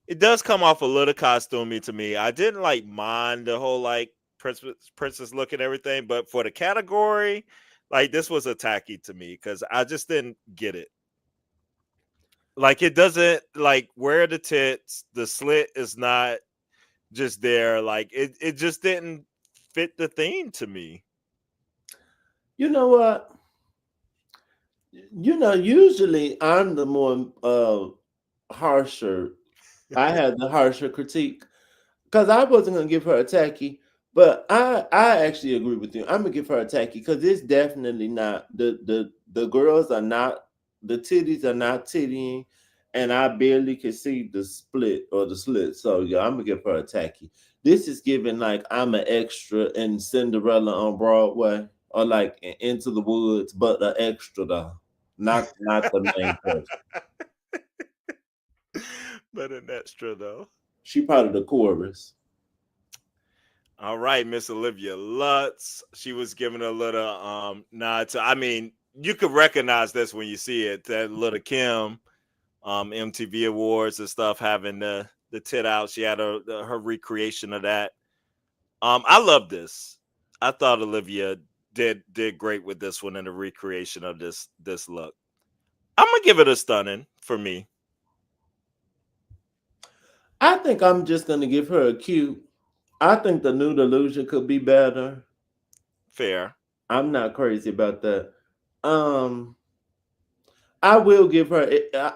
it does come off a little costumey to me, I didn't like mind the whole like princess look and everything, but for the category, like this was a tacky to me because I just didn't get it. Like it doesn't like where the tits, the slit is not just there. Like it just didn't fit the theme to me. You know what? Usually I'm the more harsher. I had the harsher critique because I wasn't gonna give her a tacky, but I actually agree with you. I'm gonna give her a tacky because it's definitely not the girls are not the titties are not tittying, and I barely could see the split or the slit. So yeah, I'm gonna give her a tacky. This is giving like I'm an extra in Cinderella on Broadway or like Into the Woods, but the extra though, not the main person. But an extra though. She part of the chorus. All right, Miss Olivia Lutz. She was giving a little nod to, I mean, you could recognize this when you see it. That little Kim MTV Awards and stuff having the tit out. She had her recreation of that. I love this. I thought Olivia did great with this one in the recreation of this look. I'm gonna give it a stunning for me. I think I'm just gonna give her a cute. I think the new delusion could be better. Fair. I'm not crazy about that. Um, I will give her.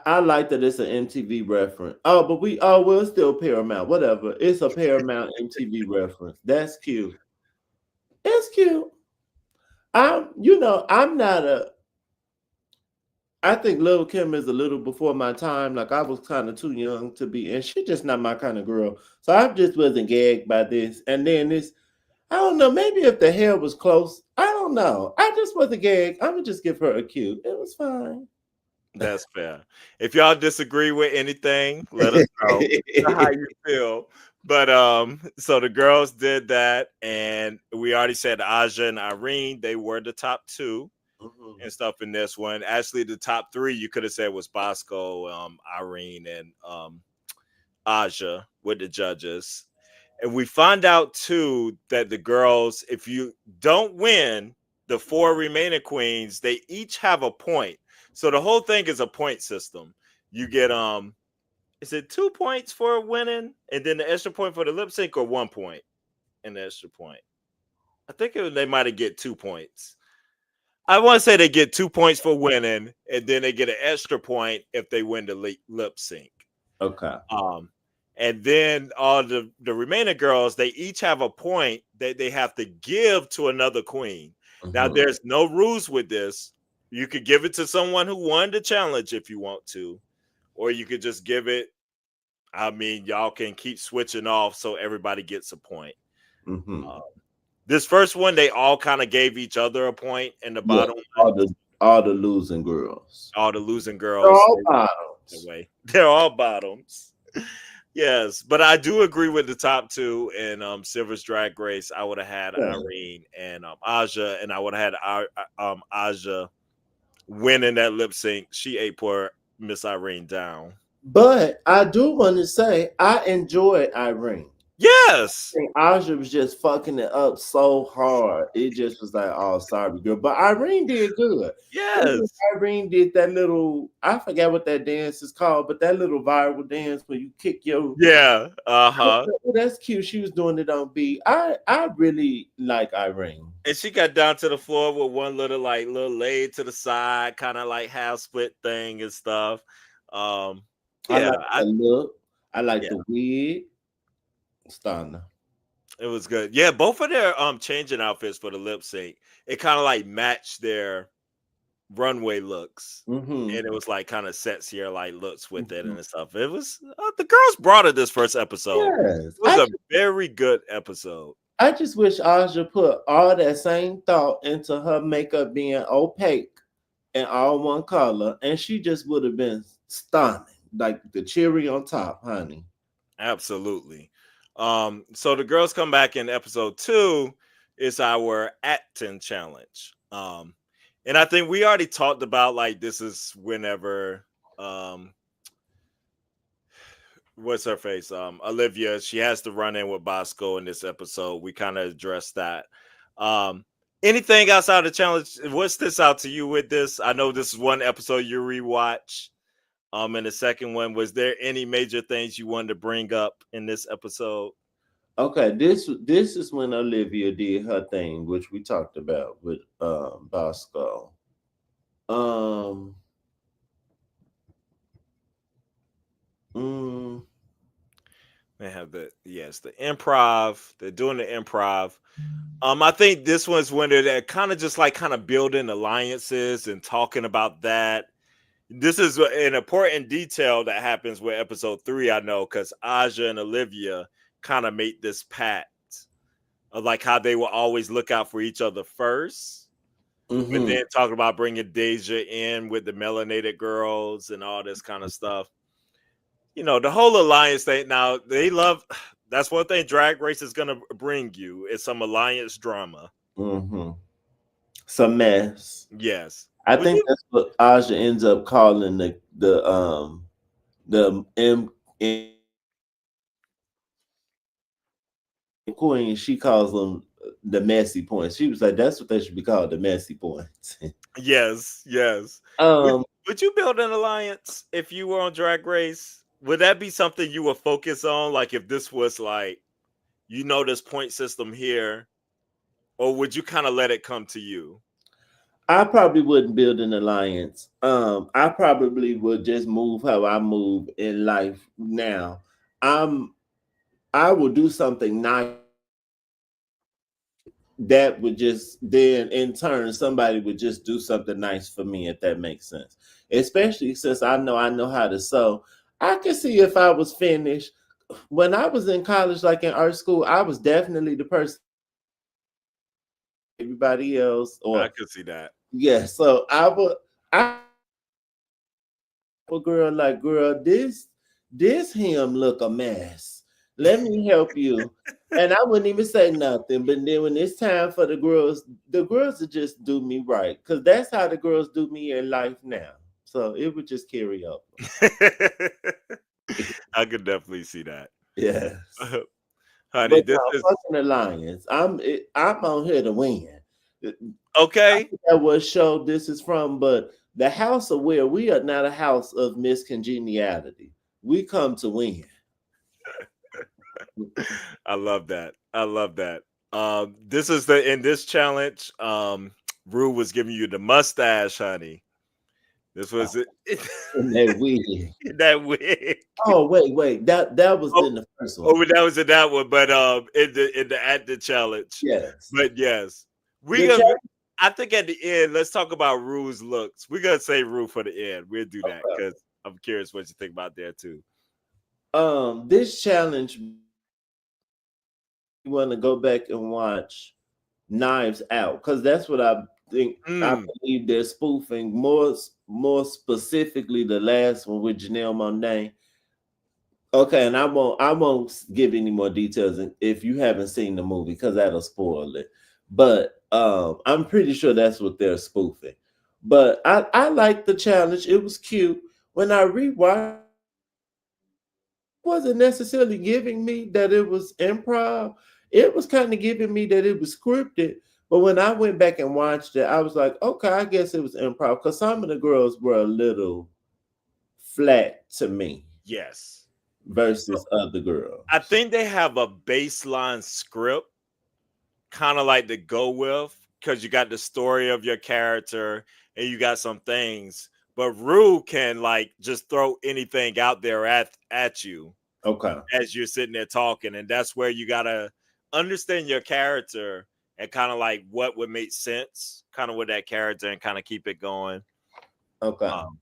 I like that it's an MTV reference. Oh, but well, it's still Paramount. Whatever. It's a Paramount MTV reference. That's cute. It's cute. I'm not a. I think Lil Kim is a little before my time. Like I was kind of too young to be, and she's just not my kind of girl. So I just wasn't gagged by this. And then this, I don't know. Maybe if the hair was close, I don't know. I just wasn't gagged. I'm gonna just give her a cute. It was fine. That's fair. If y'all disagree with anything, let us know how you feel. But so the girls did that, and we already said Aja and Irene, they were the top two Mhm. and stuff in this one. Actually, the top three you could have said was Bosco, Irene, and Aja with the judges. And we find out too that the girls, if you don't win, the four remaining queens, they each have a point. So the whole thing is a point system. You get is it 2 points for winning and then the extra point for the lip sync, or 1 point and the extra point? I think they might have get 2 points. I want to say they get 2 points for winning, and then they get an extra point if they win the lip sync. Okay. Um, and then all the remaining girls, they each have a point that they have to give to another queen. Now, Mhm. there's no rules with this. You could give it to someone who won the challenge if you want to, or you could just give it. I mean, y'all can keep switching off so everybody gets a point. Mhm. Uh, this first one, they all kind of gave each other a point, and the Yeah. bottom All one, the all the losing girls. all the losing They're girls, all they went their bottoms. way. They're all bottoms. Yes, but I do agree with the top two in Silver's Drag Race. I would have had Yeah. Irene and Aja, and I would have had Aja winning that lip sync. She ate poor Miss Irene down. But I do want to say I enjoyed Irene. Yes, Think Aja was just fucking it up so hard. It just was like, oh, sorry, girl. But Irene did good. Even yes, Irene did that little, I forgot what that dance is called, but that little viral dance where you kick your. yeah, I was uh-huh. like, oh, that's cute. She was doing it on beat. I really like Irene. And she got down to the floor with one little laid to the side, kind of like half split thing and stuff. Um, I yeah, like the look. I like yeah, the wig. Stunner. it was good. Yeah, both of their changing outfits for the lip sync, it kind of like matched their runway looks. Mm-hmm. And it was like kind of sexier like looks with it and stuff. It was the girls brought it this first episode. Yes. It was a very good episode. I just wish Aja put all that same thought into her makeup being opaque and all one color, and she just would have been stunning, like the cherry on top, honey. Absolutely. So the girls come back in episode 2. It's our acting challenge. And I think we already talked about like this is whenever what's her face? Olivia, she has to run in with Bosco in this episode. We kind of addressed that. Um Anything outside the challenge? What sticks out to you with this? I know this is one episode you rewatch. And the second one, was there any major things you wanted to bring up in this episode? Okay, this is when Olivia did her thing, which we talked about with Bosco. Um, mm, They have the improv. They're doing the improv. I think this one's when they're kind of just like kind of building alliances and talking about that. This is an important detail that happens with episode 3, I know, because Aja and Olivia kind of made this pact of like how they will always look out for each other first. But mm-hmm. then talking about bringing Deja in with the melanated girls and all this kind of stuff. You know, the whole alliance thing. Now, they love, that's one thing Drag Race is going to bring you is some alliance drama. Mm-hmm. Some mess. Yes. I Would think you? that's what Aja ends up calling the M Queen. She calls them the messy points. She was like, that's what they should be called, the messy points. Yes, yes. Would, um, would you build an alliance if you were on Drag Race? Would that be something you would focus on? Like if this was like, this point system here, or would you kind of let it come to you? I probably wouldn't build an alliance. I probably would just move how I move in life now. I'm I will do something nice that would just then in turn somebody would just do something nice for me, if that makes sense. Especially since I know how to sew. I can see if I was finished. When I was in college, like in art school, I was definitely the person everybody else I or could see that. yeah. So I a girl like, girl, this him look a mess. Let me help you. And I wouldn't even say nothing. But then when it's time for the girls would just do me right. Because that's how the girls do me in life now. So it would just carry up. I could definitely see that. Yes. Honey, But this no, is fucking alliance. I'm on here to win. I okay. forgot what show this is from, but the house of where we are not a house of miscongeniality. We come to win. I love that. I love that. This is the in this challenge. Rue was giving you the mustache, honey. This was it. In that wig. That wig. Oh wait, that was Oh, in the first one. oh, that was in that one, but in the at the challenge. Yes. But yes, we The gonna. challenge. I think at the end, let's talk about Rue's looks. We're gonna say Rue for the end. We'll do that because I'm curious what you think about there too. This challenge, you want to go back and watch Knives Out because that's what I think. I Mm, believe they're spoofing more specifically the last one with Janelle Monáe. Okay, and I won't give any more details if you haven't seen the movie because that'll spoil it. But I'm pretty sure that's what they're spoofing. But I like the challenge. It was cute. When I rewatched, it wasn't necessarily giving me that it was improv. It was kind of giving me that it was scripted. But when I went back and watched it, I was like, okay, I guess it was improv because some of the girls were a little flat to me yes. So versus other I girls. think they have a baseline script, kind of like to go with, because you got the story of your character and you got some things. But Rue can like just throw anything out there at you Okay. as you're sitting there talking, and that's where you gotta understand your character and kind of like what would make sense, kind of with that character, and kind of keep it going. Okay. Um,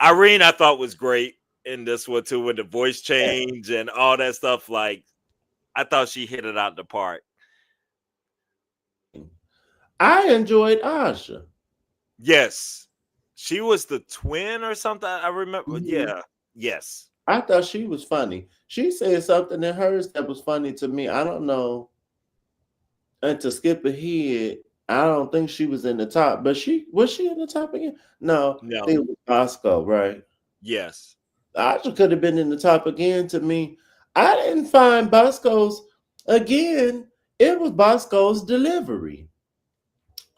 Irene, I thought was great in this one too, with the voice change and all that stuff. Like, I thought she hit it out the park. I enjoyed Asha. Yes, she was the twin or something. I remember. Mhm. Yeah. Yes. I thought she was funny. She said something in hers that was funny to me. I don't know. And to skip ahead, I don't think she was in the top, but she in the top again? No, I No. think it was Bosco, right? Yes. Asha could have been in the top again to me. I didn't find Bosco's again. It was Bosco's delivery.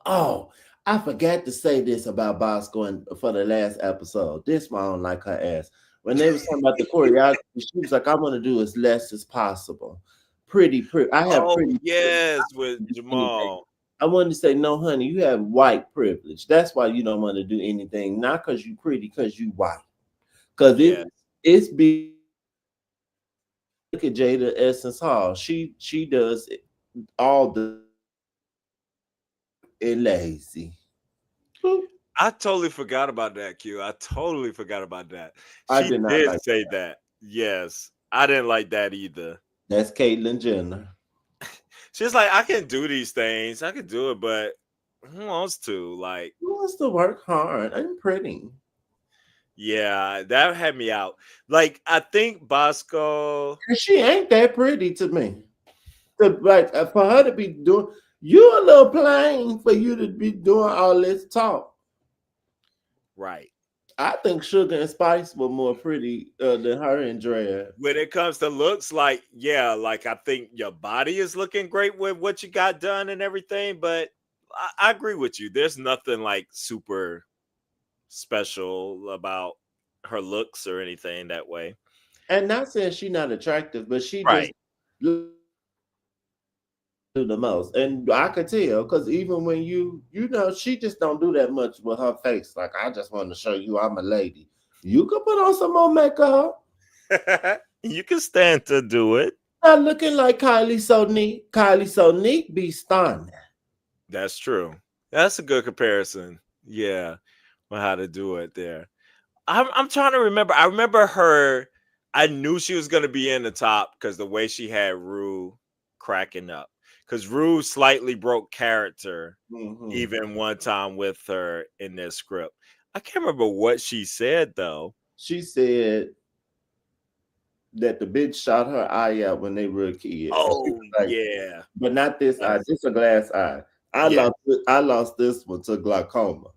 Oh, I forgot to say this about Bosco for the last episode. This one I don't like her ass. When they was talking about the choreography, she was like, "I want to do as less as possible." Pretty. I have Oh pretty privilege. I yes, with can do anything. Jamal. I wanted to say, no, honey, you have white privilege. That's why you don't want to do anything. Not because you pretty, because you white. Because Yeah. it's big. Look at Jada Essence Hall. She does all the and lazy. Boop. I totally forgot about that, Q. I totally forgot about that. I She did not did like say that. Yes. I didn't like that either. that's Caitlyn Jenner. She's like, I can do these things. I can do it, but who wants to? Like, Who wants to work hard? I'm pretty. yeah, that had me out. Like, I think Bosco, And she ain't that pretty to me. Like for her to be doing, you a little plain for you to be doing all this talk. right. I think Sugar and Spice were more pretty than her and Drea. When it comes to looks, like, yeah, like I think your body is looking great with what you got done and everything, but I agree with you. There's nothing like super special about her looks or anything that way. And not saying she not attractive, but she just Right. do the most. And I could tell because even when she just don't do that much with her face. Like I just want to show you I'm a lady. You could put on some more makeup. You can stand to do it. Not looking like Kylie Sonique. Kylie Sonique be stunning. That's true. That's a good comparison. Yeah, on how to do it there. I'm trying to remember. I remember her. I knew she was gonna be in the top because the way she had Rue cracking up. Because Rue slightly broke character Mhm. even one time with her in their script. I can't remember what she said though. She said that the bitch shot her eye out when they were a kid. And she Oh was like, yeah. but not this eye, Yes. just a glass eye. Yeah. I lost this one to glaucoma.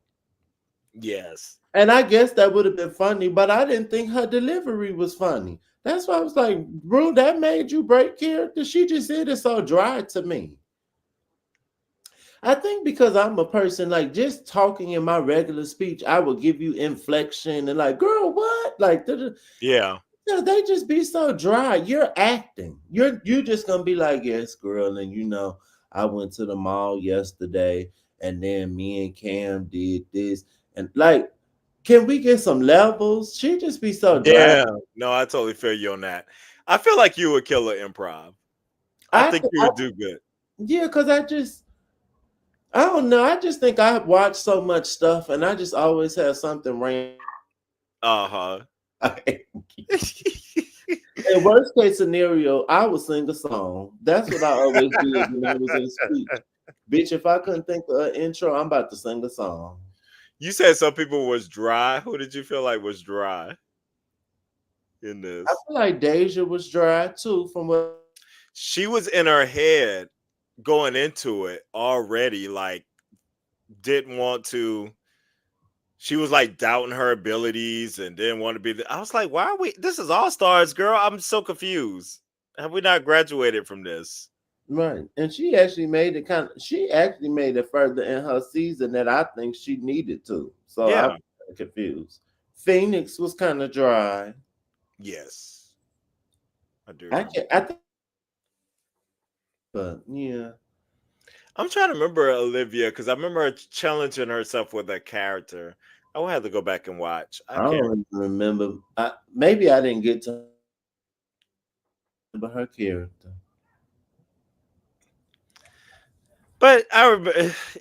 Yes. And I guess that would have been funny, but I didn't think her delivery was funny. That's why I was like, bro, that made you break character. She just said it so dry to me. I think because I'm a person like just talking in my regular speech, I will give you inflection and like, girl, what? Like, Yeah. they just be so dry. You're acting. You're just gonna be like, yes, girl, and I went to the mall yesterday, and then me and Cam did this, and like, can we get some levels? She just be so dry. Yeah. No, I totally feel you on that. I feel like you would kill an improv. I think you I would do good. yeah, because I don't know. I just think I watch so much stuff, and I just always have something random. Uh-huh. In worst case scenario, I would sing a song. That's what I always did when I was in speech. Bitch, if I couldn't think of an intro, I'm about to sing a song. You said some people was dry. Who did you feel like was dry in I this? feel like Deja was dry too, from what She was in her head going into it already, like didn't want to. She was like doubting her abilities and didn't want to be. I was like, why are we? This is All Stars, girl. I'm so confused. Have we not graduated from this? right. And she actually made it further in her season that I think she needed to. So I'm Yeah. confused. Phoenix was kind of dry. Yes, I do I remember. can't I think but yeah. I'm trying to remember Olivia because I remember her challenging herself with a character. I will have to go back and watch. I I can't. don't even remember. Maybe I didn't get to remember her character. But I remember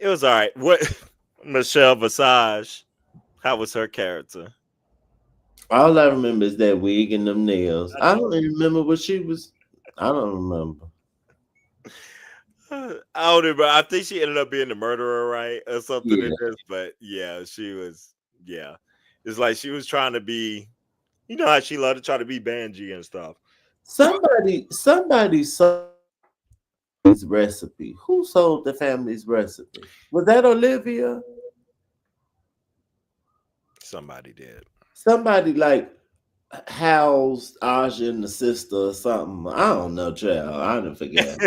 it was all right. What Michelle Visage? How was her character? All I remember is that wig and them nails. I don't even remember what she was. I don't remember. I don't remember. I think she ended up being the murderer, right, or something in Yeah. this. But yeah, she was. Yeah, it's like she was trying to be. You know how she loved to try to be Banji and stuff. Somebody sold his recipe. Who sold the family's recipe? Was that Olivia? Somebody did. Somebody like housed Aja and the sister or something. I don't know, child. I don't forget.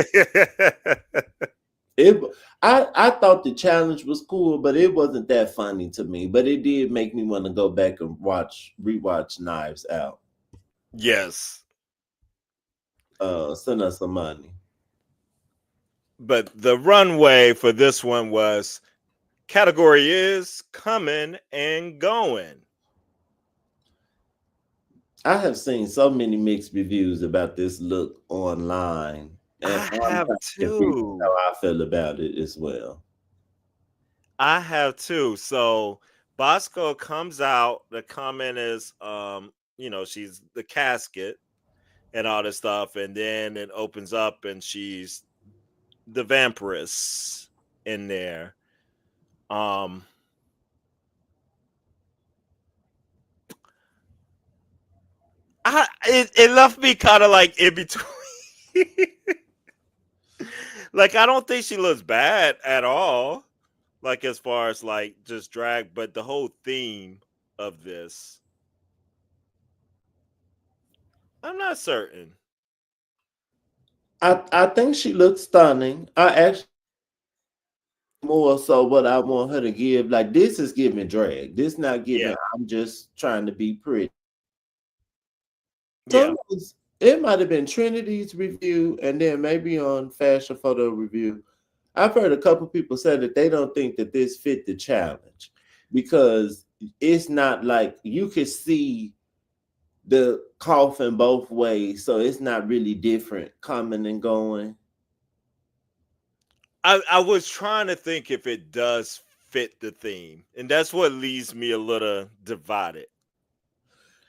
It I thought the challenge was cool, but it wasn't that funny to me. But it did make me want to go back and rewatch Knives Out. Yes, Send us some money. but the runway for this one was category is coming and going. I have seen so many mixed reviews about this look online, and I I'm have kind of confused how too. I feel about it as well. I have too. So Bosco comes out. The comment is, she's the casket and all this stuff, and then it opens up and she's the vampiress in there. Um, it left me kind of like in between. Like I don't think she looks bad at all. Like as far as like just drag, but the whole theme of this, I'm not certain. I think she looks stunning. I actually more so what I want her to give. Like this is giving drag. This not Yeah, giving. I'm just trying to be pretty. yeah. Some it might have been Trinity's review, and then maybe on Fashion Photo Review. I've heard a couple people say that they don't think that this fit the challenge because it's not like you could see the coffin both ways, so it's not really different coming and going. I was trying to think if it does fit the theme, and that's what leaves me a little divided.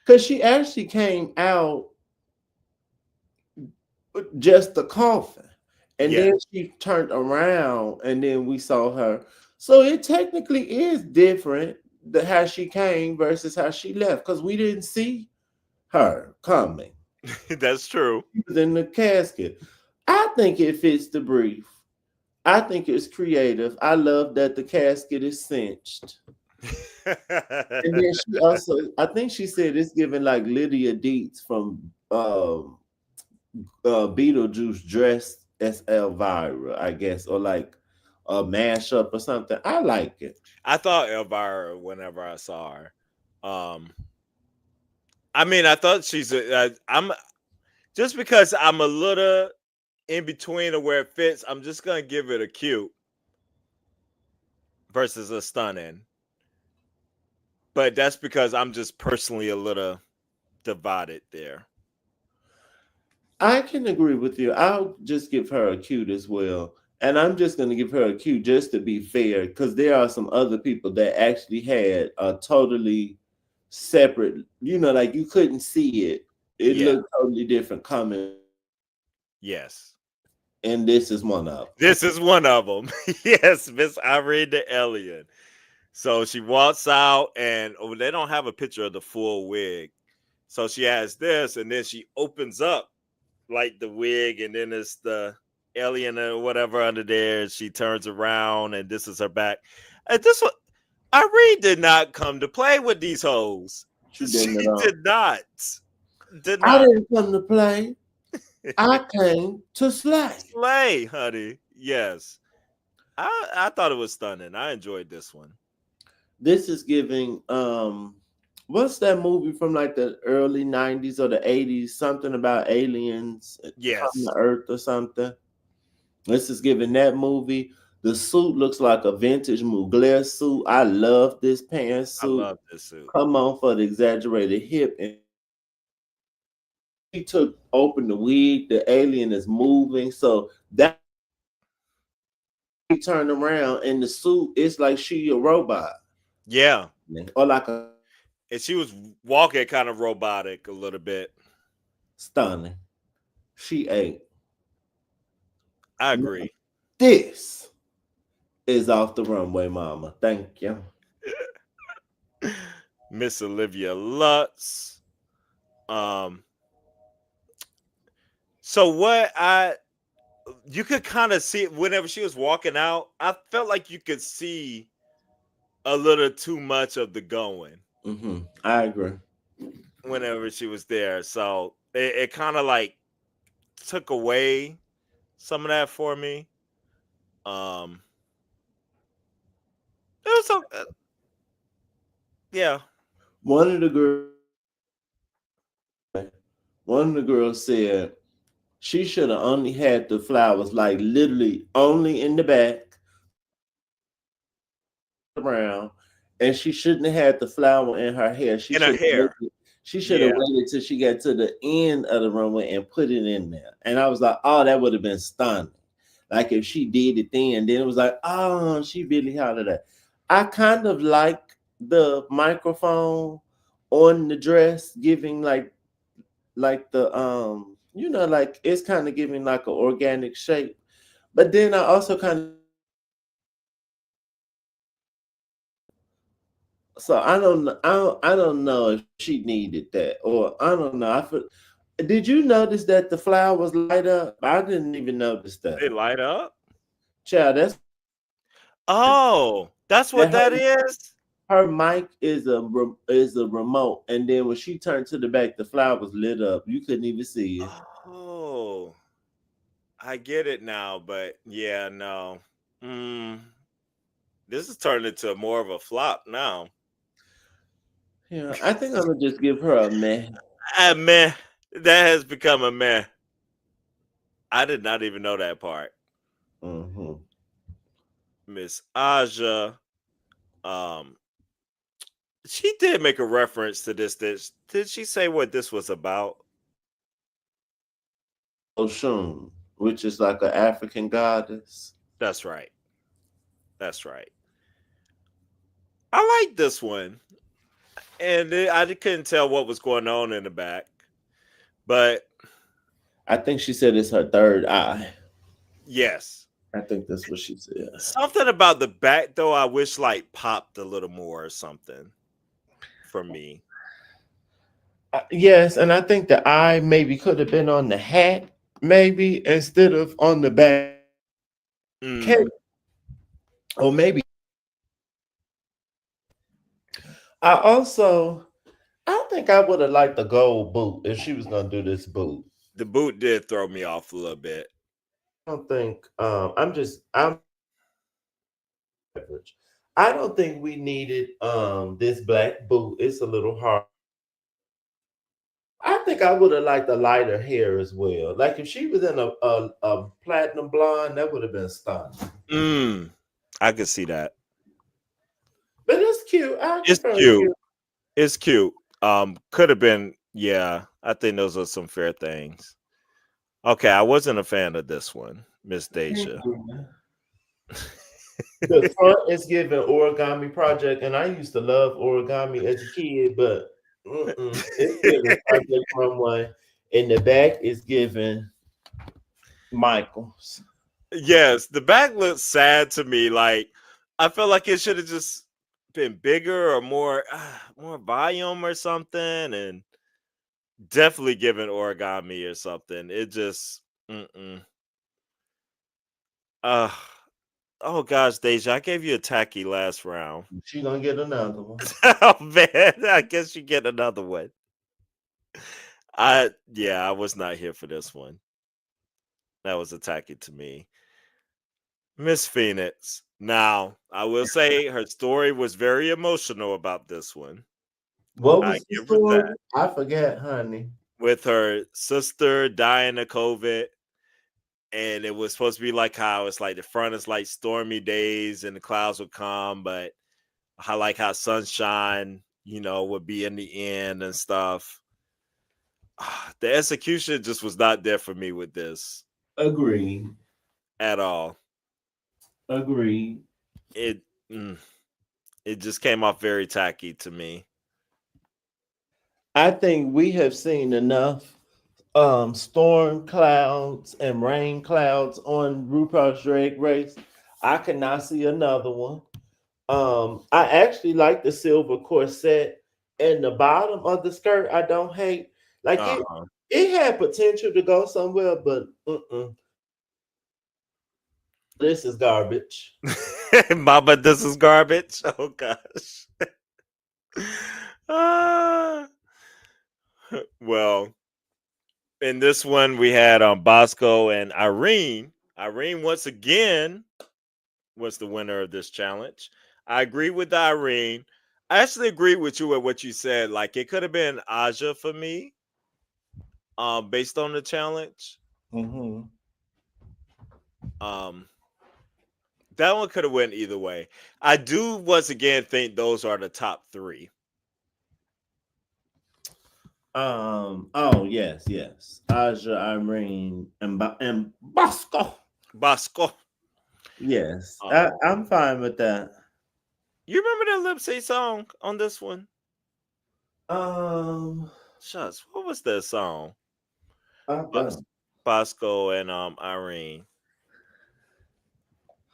Because she actually came out with just the coffin, and Yeah, then she turned around, and then we saw her. So it technically is different the how she came versus how she left because we didn't see her coming. that's true. She was in the casket. I think it fits the brief. I think it's creative. I love that the casket is cinched. And then she also, I think she said it's giving like Lydia Dietz from Beetlejuice dressed as Elvira, I guess, or like a mashup or something. I like it. I thought Elvira whenever I saw her. Um, I mean, I thought I'm just because I'm a little in between of where it fits. I'm just gonna give it a cute versus a stunning, but that's because I'm just personally a little divided there. I can agree with you. I'll just give her a cute as well. And I'm just going to give her a cute just to be fair because there are some other people that actually had a totally separate, like you couldn't see it. It Yeah. looked totally different coming. Yes. And this is one of them. This is one of them. Yes, Miss Irene the Alien. So she walks out, and they don't have a picture of the full wig. So she has this, and then she opens up like the wig, and then it's the alien or whatever under there. And she turns around, and this is her back. And this one, Irene did not come to play with these hoes. She She didn't at all. did not. Did I not. didn't come to play. I came to slay. Slay, honey. Yes. I thought it was stunning. I enjoyed this one. This is giving what's that movie from like the early 90s or the 80s? Something about aliens coming to Yes. Earth or something. This is giving that movie. The suit looks like a vintage Mugler suit. I love this I pantsuit. love this suit. Come on for the exaggerated hip. And she took open the wig. The alien is moving. So that She turned around and the suit, it's like she a robot. Yeah. Or like a And she was walking kind of robotic a little bit. stunning. She ate. I Now, agree. this is off the runway, mama. Thank you. Miss Olivia Lutz. Um, so what I you could kind of see whenever she was walking out, I felt like you could see a little too much of the going I agree. whenever she was there. So it kind of like took away some of that for me. Um, it was so yeah. One of the girls, one of the girls said she should have only had the flowers like literally only in the back around, and she shouldn't have had the flower in her hair. She In her should have hair. waited. She should have Yeah. waited till she got to the end of the runway and put it in there. And I was like, oh, that would have been stunning. Like if she did it then it was like, oh, she really hollered that. I kind of like the microphone on the dress, giving like the like it's kind of giving like an organic shape. But then I also kind of so I don't know if she needed that or I don't know. Did you notice that the flowers light up? I didn't even notice that. They light up. Child, that's Oh, that's what that that is. her mic is a remote, and then when she turned to the back, the flowers lit up. You couldn't even see it. Oh, I get it now, but yeah, no. Mm, this is turning into more of a flop now. Yeah, I think I'm gonna just give her a meh. Meh. That has become a meh. I did not even know that part. Hmm Miss Aja, um, she did make a reference to this. Did she say what this was about? Oshun, which is like an African goddess. That's right. That's right. I like this one, and I couldn't tell what was going on in the back, but I think she said it's her third eye. yes, I think that's what she said. something about the back though. I wish like popped a little more or something for me. Yes, and I think the eye maybe could have been on the hat, maybe instead of on the back. Mm, Or maybe I also I think I would have liked the gold boot if she was gonna do this boot. the boot did throw me off a little bit. I don't think I'm average. I don't think we needed this black boot. It's a little hard. I think I would have liked a lighter hair as well. Like if she was in a platinum blonde, that would have been stunning. Mm, I could see that. But it's cute. I It's prefer it cute. cute. It's cute. Could have been. Yeah, I think those are some fair things. Okay, I wasn't a fan of this one, Miss Thank Deja. you. The front is giving origami project, and I used to love origami as a kid, but it's giving project runway, and the back is giving Michaels. Yes, the back looks sad to me. Like I felt like it should have just been bigger or more, more volume or something, and definitely given origami or something. It just, mm-mm. Uh, oh gosh, Deja, I gave you a tacky last round. She gonna get another one. Oh man, I guess you get another one. I was not here for this one. That was a tacky to me. Miss Phoenix. Now, I will say her story was very emotional about this one. What I was the give her story? that. I forget, honey. With her sister dying of COVID, and it was supposed to be like how it's like the front is like stormy days and the clouds would come, but I like how sunshine, would be in the end and stuff. The execution just was not there for me with this Agreed. at all. Agreed. It mm, it just came off very tacky to me. I think we have seen enough storm clouds and rain clouds on RuPaul's Drag Race. I cannot see another one. I actually like the silver corset and the bottom of the skirt. I don't hate. Like Uh-huh. it had potential to go somewhere, but this is garbage. Mama, this is garbage. Oh gosh. Ah. Well, in this one we had Bosco and Irene. Irene once again was the winner of this challenge. I agree with Irene. I actually agree with you at what you said. Like it could have been Aja for me, based on the challenge. Mm-hmm. Um, that one could have went either way. I do once again think those are the top three. Oh yes, yes. Aja, Irene, and Bosco. Bosco. Yes, Um, I'm fine with that. you remember that lip sync song on this one? Um, Shucks, what was that song? I Bos- don't. Bosco and Irene.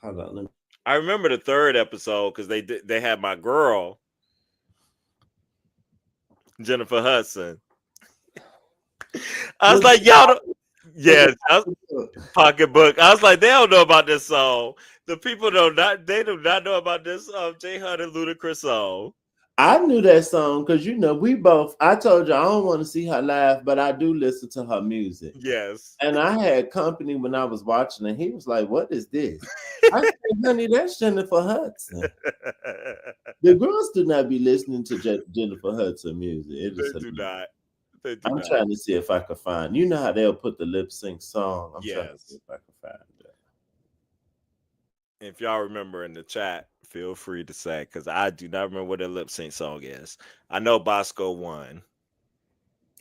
Hold on. I remember the third episode because they had my girl Jennifer Hudson. I was Was like, y'all, don't, was yes, pocketbook. I was like, they don't know about this song. The people they do not know about this J Hunt and Ludacris song. I knew that song because we both. I told you I don't want to see her live, but I do listen to her music. Yes. And I had company when I was watching, and he was like, "What is this?" I said, "Honey, that's Jennifer Hudson." The girls do not be listening to Jennifer Hudson music. It They is do hilarious. not. They do I'm not. trying to see if I can find. You know how they'll put the lip sync song. I'm trying to see Yes. if I can find that. If y'all remember in the chat, feel free to say because I do not remember what the lip sync song is. I know Bosco won.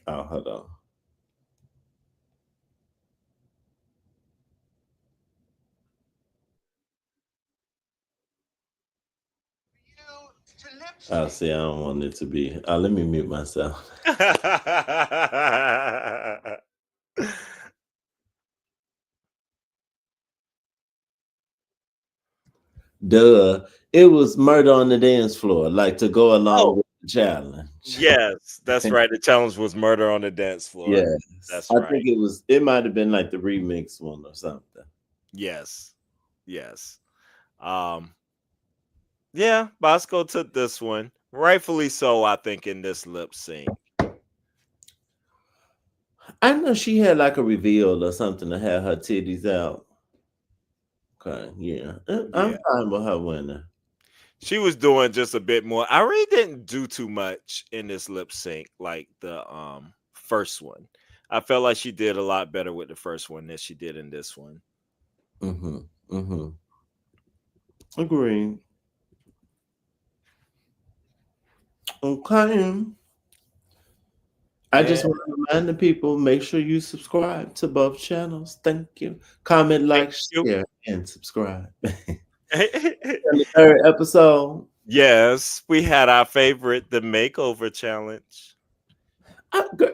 Oh, hold on. Oh, see, I don't want it to be. Let me mute myself. Duh. It was Murder on the Dance Floor, like to go along Oh, with the challenge. yes, that's right. The challenge was Murder on the Dance Floor. Yes. That's I right. think it might have been like the remix one or something. Yes. Yes. Um, yeah, Bosco took this one. Rightfully so, I think, in this lip sync. I know she had like a reveal or something to have her titties out. Okay, yeah. I'm Yeah. fine with her winning. She was doing just a bit more. I really didn't do too much in this lip sync like the first one. I felt like she did a lot better with the first one than she did in this one. Mm-hmm. Mm-hmm. Agree. Okay. I just And want to remind the people, make sure you subscribe to both channels. Thank you. Comment, thank like, you. share, and subscribe. In the third episode, Yes, we had our favorite, the makeover challenge. girl,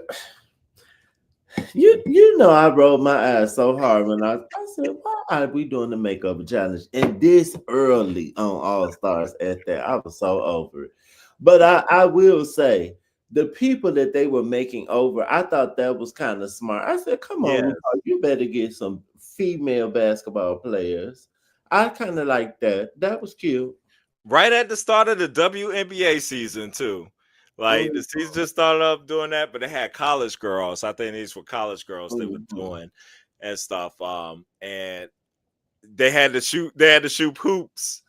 you know I rolled my eyes so hard when I said, why are we doing the makeover challenge? And this early on All Stars at that. I was so over it. But I will say the people that they were making over, I thought that was kind of smart. I said, come on, Yes. RuPaul, you better get some female basketball players. I kind of like that. That was cute. Right at the start of the WNBA season, too. Like the season just started up doing that, but they had college girls. I think these were college girls they were Mhm. doing and stuff. And they had to shoot hoops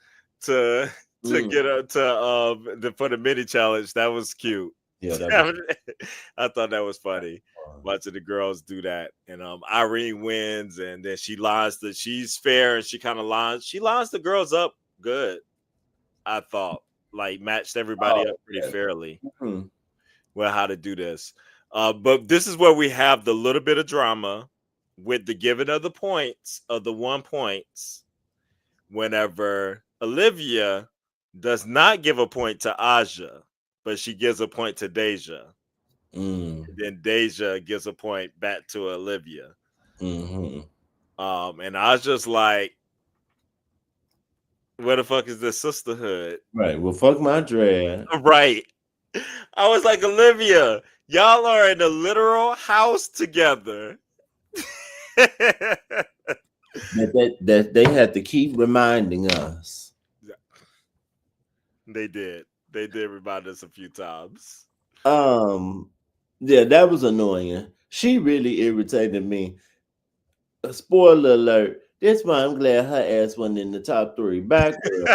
to to Mm. get up for the mini challenge. That was cute. Yeah, that was I thought that was funny. fun. Watching the girls do that. And Irene wins and then she's fair and she lines the girls up good, I thought. Like matched everybody Oh, up pretty yeah. fairly Mhm. with how to do this. But this is where we have the little bit of drama with the giving of the points of the 1 points. whenever Olivia does not give a point to Aja, but she gives a point to Deja. Mm, Then Deja gives a point back to Olivia. mm-hmm. And I was just like, where the fuck is this sisterhood? Right. Well, fuck my dread. Right. I was like, Olivia, y'all are in a literal house together. That they had to keep reminding us. They did. They did remind us a few times. Um, yeah, that was annoying. She really irritated me. Spoiler alert. This why I'm glad her ass wasn't in the top three. Back girl.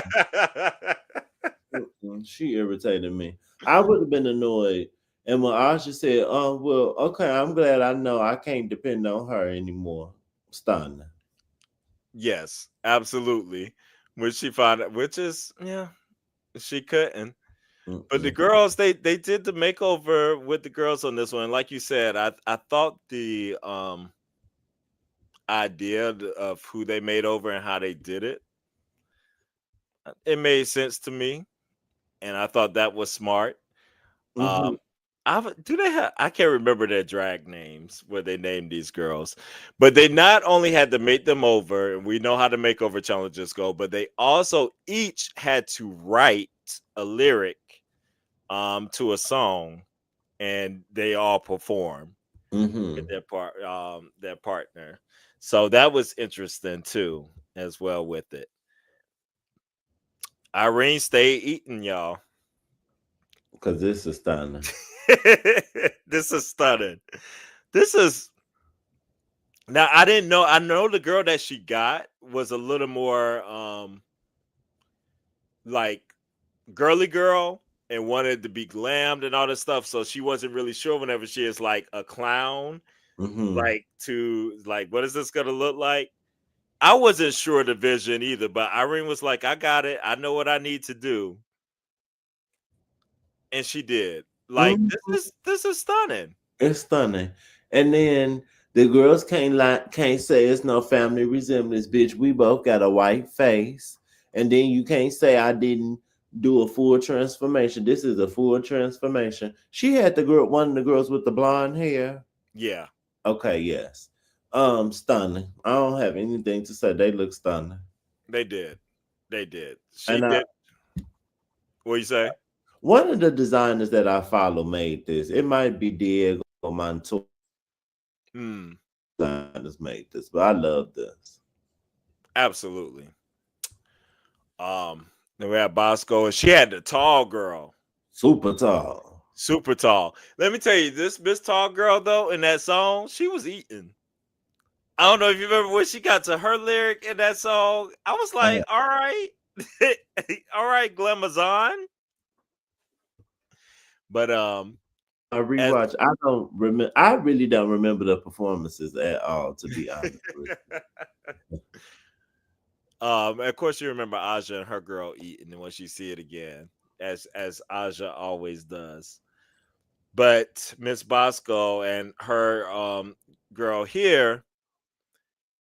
She irritated me. I would have been annoyed. And when Asha said, "Oh well, okay, I'm glad I know I can't depend on her anymore." Stunned. Yes, absolutely. Which she found out, which is, yeah, she couldn't. But the Mm-mm. girls, they did the makeover with the girls on this one. Like you said, I thought the idea of who they made over and how they did it, it made sense to me, and I thought that was smart. Mm-hmm. Um, do they have? I can't remember their drag names where they named these girls, but they not only had to make them over, and we know how the makeover challenges go, but they also each had to write a lyric to a song, and they all perform with Mm-hmm. their partner. So that was interesting too, as well with it. Irene stayed eating, y'all. Because this is stunning. This is stunning. This is now I didn't know. I know the girl that she got was a little more like girly girl and wanted to be glammed and all this stuff. So she wasn't really sure whenever she is like a clown, Mm-hmm. like to like what is this gonna look like? I wasn't sure the vision either, but Irene was like, I got it. I know what I need to do. And she did. Like Mm-hmm. this is stunning. It's stunning. And then the girls can't say it's no family resemblance, bitch. We both got a white face. And then you can't say I didn't do a full transformation. This is a full transformation. She had the girl, one of the girls with the blonde hair. Yeah, Okay, yes. Stunning. I don't have anything to say. They look stunning. they did. They did. She And did. What you say? one of the designers that I follow made this. It might be Diego Montoya Hmm. designers made this, but I love this. Absolutely. Then we had Bosco, and she had the tall girl, Super tall. super tall. Let me tell you, this tall girl though in that song, she was eating. I don't know if you remember when she got to her lyric in that song. I was like, all right, all right, Glamazon. But I as rewatch. I don't remember. I really don't remember the performances at all. To be honest with of course you remember Aja and her girl eating when she see it again, as Aja always does. But Miss Bosco and her girl here,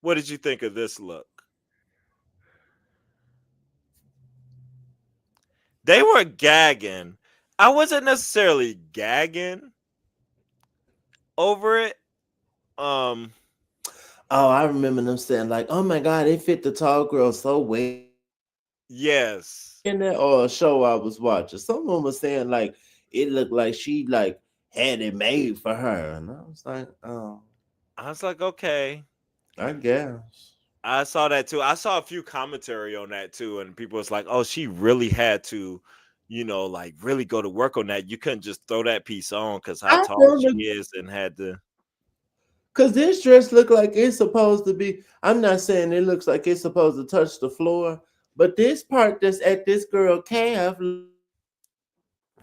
what did you think of this look? They were gagging. I wasn't necessarily gagging over it. Um, oh, I remember them saying like, "Oh my god, it fit the tall girl so well." yes. In that or a show I was watching, someone was saying like it looked like she like had it made for her, and I was like, "Oh, I was like, okay. I guess." I saw that too. I saw a few commentary on that too, and people was like, "Oh, she really had to, like really go to work on that. You couldn't just throw that piece on because how I tall don't she agree is, and had to." because this dress look like it's supposed to be. I'm not saying it looks like it's supposed to touch the floor, but this part that's at this girl calf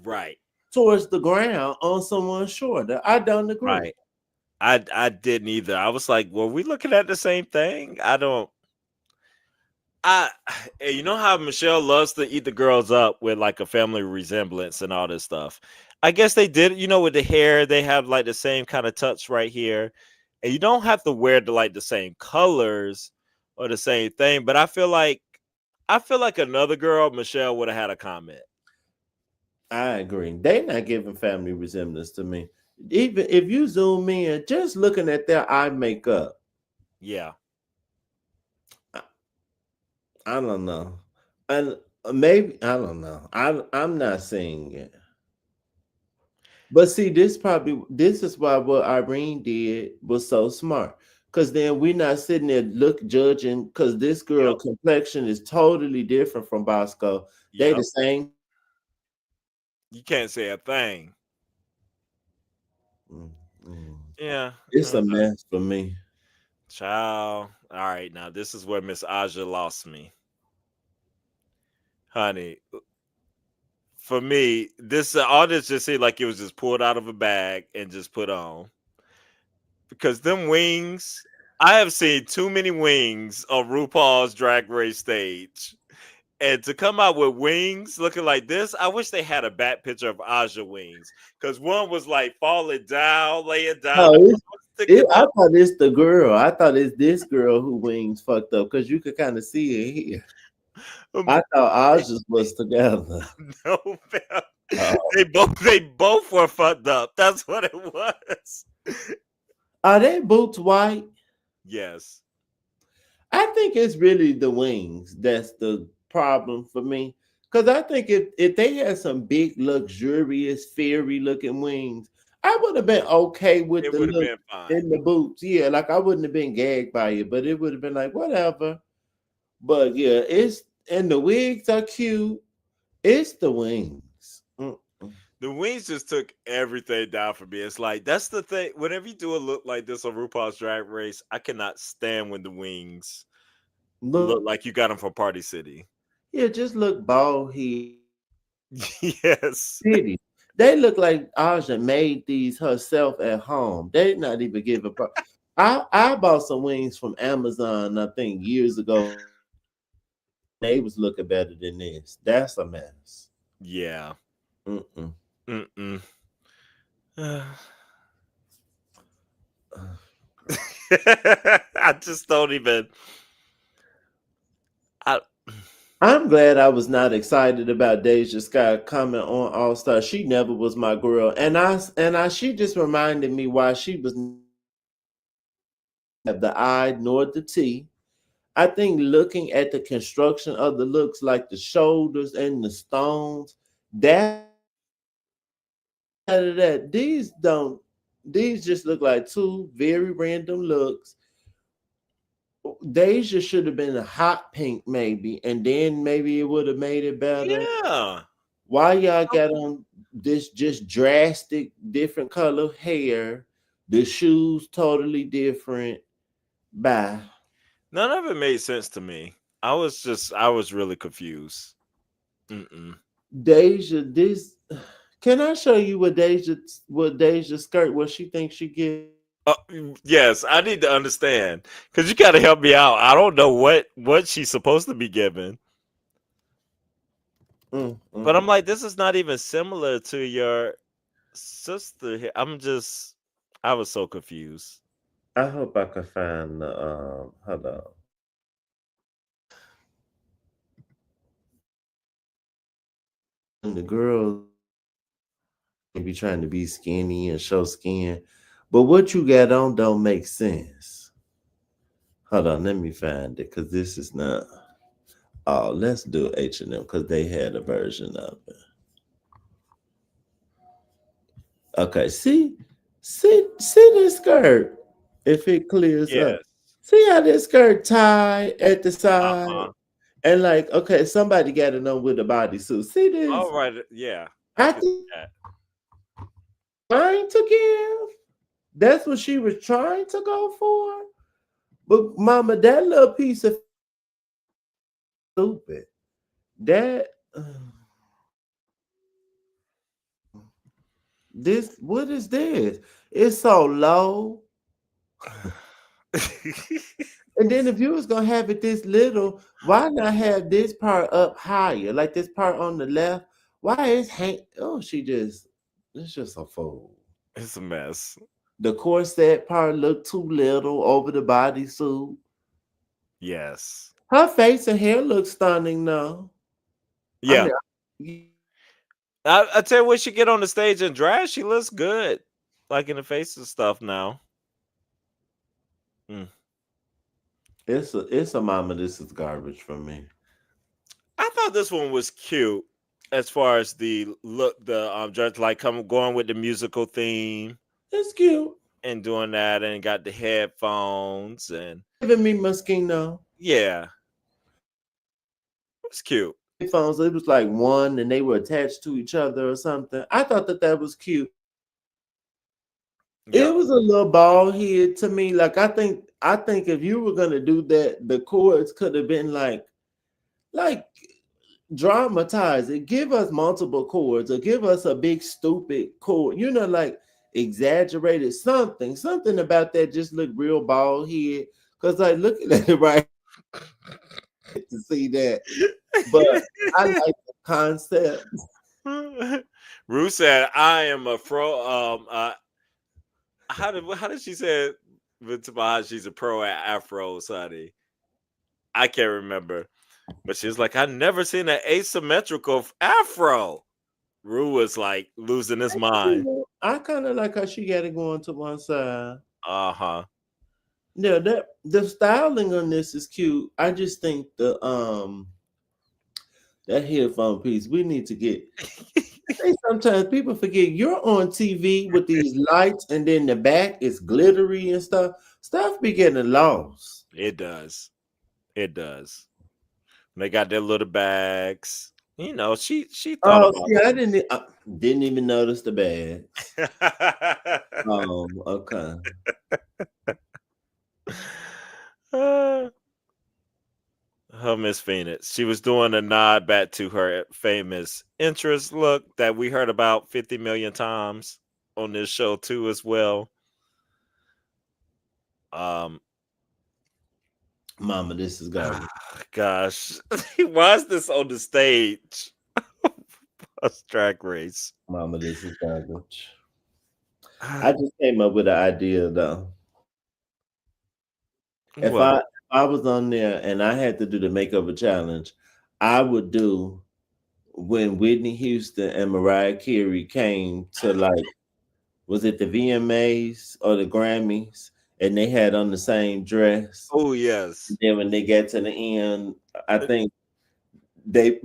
Right, towards the ground on someone's shoulder. I don't agree. right. I didn't either. I was like, "Were we looking at the same thing?" I don't. I, you know how Michelle loves to eat the girls up with like a family resemblance and all this stuff. I guess they did, with the hair, they have like the same kind of touch right here. And you don't have to wear the like the same colors or the same thing, but I feel like I feel like another girl, Michelle, would have had a comment. I agree. They not giving family resemblance to me. Even if you zoom in, just looking at their eye makeup, Yeah. I, I don't know. And maybe I don't know. I'm not saying it. But see, this is why what Irene did was so smart. Cause then we're not sitting there look judging because this girl Yep. complexion is totally different from Bosco. They the Yep. same. You can't say a thing. Mm, mm. Yeah. It's a mess for me. Child. All right. Now, this is where Miss Aja lost me. Honey, for me, this all this just seemed like it was just pulled out of a bag and just put on. Because them wings, I have seen too many wings on RuPaul's Drag Race stage. And to come out with wings looking like this, I wish they had a back picture of Aja wings. Because one was like falling down, laying down, No, and one was sticking I up. thought it's the girl. I thought it's this girl who wings fucked up because you could kind of see it here. I thought ours was together. No, fam. Uh, They both were fucked up. That's what it was. are they boots white? Yes. I think it's really the wings that's the problem for me. Because I think if they had some big, luxurious, fairy looking wings, I would have been okay with It the would have look been fine. in the boots. Yeah, like I wouldn't have been gagged by it, but it would have been like, whatever. But yeah, it's and the wigs are cute. It's the wings. Mm-mm. The wings just took everything down for me. It's like that's the thing. Whenever you do a look like this on RuPaul's Drag Race, I cannot stand when the wings look Look, like you got them from Party City. yeah, just look bald head. Yes. City. They look like Aja made these herself at home. They not even giving. I bought some wings from Amazon. I think years ago. They was looking better than this. That's a mess. Yeah. Mm-mm. Mm-mm. I just don't even. I, I'm glad I was not excited about Deja Scott coming on All Star. She never was my girl, and I she just reminded me why she was have the I nor the T. I think looking at the construction of the looks, like the shoulders and the stones, that out of that, these just look like two very random looks. Deja should have been a hot pink, maybe, and then maybe it would have made it better. yeah. Why y'all got on this just drastic different color hair? The shoes totally different. Bye. None of it made sense to me. I was really confused. Mm-mm. Deja, this can I show you what Deja skirt what she thinks she get? Yes, I need to understand because you got to help me out. I don't know what she's supposed to be given, but I'm Mm. like, this is not even similar to your sister. I was so confused. I hope I can find the hold on. And the girls be trying to be skinny and show skin, but what you got on don't make sense. Hold on, let me find it because this is not. Oh, let's do H&M because they had a version of it. Okay, see this skirt. If it clears up, Yes. see how this skirt tie at the Uh side, huh. and like, okay, somebody got it on with a bodysuit. See this? All right. Yeah, I I can see think that. trying to give. That's what she was trying to go for. But mama, that little piece of stupid. That this what is this? It's so low. And then if you was gonna have it this little, why not have this part up higher? Like this part on the left. Why is hang oh she just it's just a fool. It's a mess. The corset part looked too little over the bodysuit. Yes. Her face and hair look stunning though. I Yeah. mean, I tell you what, she get on the stage and drag, she looks good. Like in the face and stuff now. Mm. it's a mama. This is garbage for me. I thought this one was cute as far as the look, the just like come going with the musical theme It's cute. and doing that, and got the headphones and Giving me Moschino. yeah, it's cute. Headphones. It was like one, and they were attached to each other or something. I thought that was cute. Yeah, It was a little bald head to me. Like I think if you were gonna do that, the chords could have been like dramatize it. Give us multiple chords or give us a big stupid chord. Like exaggerated something about that just looked real bald head. Cause like looking at it right to see that, but I like the concept. Ruth said, "I am a pro." How did she say it? About how she's a pro at afros, honey. I can't remember, but she was like, "I never seen an asymmetrical afro." Rue was like losing his mind. I kind of like how she got it going to one side. Uh huh. Yeah, that the styling on this is cute. I just think that headphone piece we need to get. I think sometimes people forget you're on TV with these lights, and then the back is glittery and stuff. Stuff be getting lost. It does. It does. They got their little bags. She thought Oh, about see, I didn't even notice the bags. that. Okay. Her Miss Phoenix. She was doing a nod back to her famous interest look that we heard about 50 million times on this show too as well. Um Mama, this is garbage. gosh. Why is this on the stage? A drag race. Mama, this is garbage. I just came up with an idea though. If What? I was on there and I had to do the makeover challenge, I would do when Whitney Houston and Mariah Carey came to was it the VMAs or the Grammys, and they had on the same dress. Oh And yes. then when they get to the end, I think they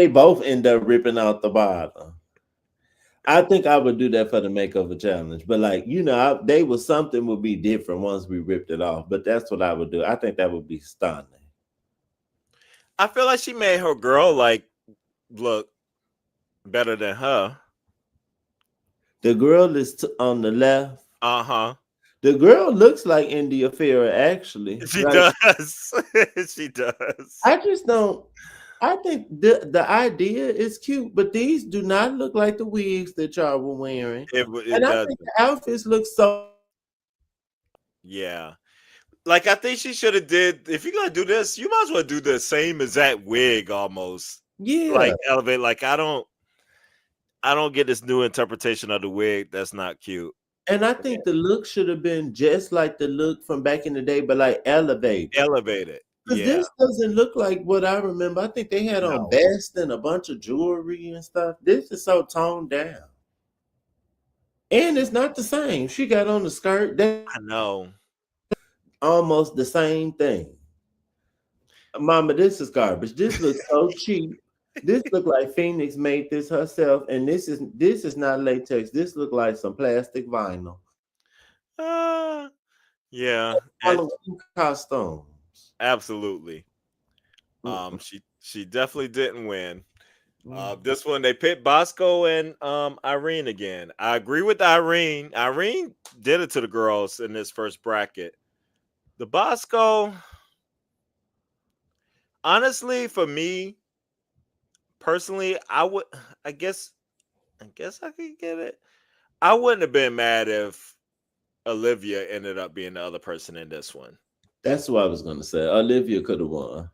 both end up ripping out the bottom. I think I would do that for the makeover challenge, but they was something would be different once we ripped it off. But that's what I would do. I think that would be stunning. I feel like she made her girl like look better than her. The girl is on the left. Uh-huh. The girl looks like India Farah, actually. She Like does. She does. I just don't. I think the idea is cute, but these do not look like the wigs that y'all were wearing, It and I does. think the outfits look so. Yeah. Like I think she should have did if you're gonna do this, you might as well do the same exact wig almost. Yeah, Like elevate. Like I don't get this new interpretation of the wig. That's not cute. and I think the look should have been just like the look from back in the day, but like elevated. Elevated. Because Yeah. this doesn't look like what I remember. I think they had on No. vest and a bunch of jewelry and stuff. This is so toned down. And it's not the same. She got on the skirt. That's I know. almost the same thing. Mama, this is garbage. This looks so cheap. This look like Phoenix made this herself, and this is not latex. This look like some plastic vinyl. Uh, yeah. Halloween costumes. Absolutely. Mm-mm. She definitely didn't win. Mm. This one they picked Bosco and Irene again. I agree with Irene. Irene did it to the girls in this first bracket. The Bosco, honestly, for me personally, I guess I could get it. I wouldn't have been mad if Olivia ended up being the other person in this one. That's what I was gonna say. Olivia could have won.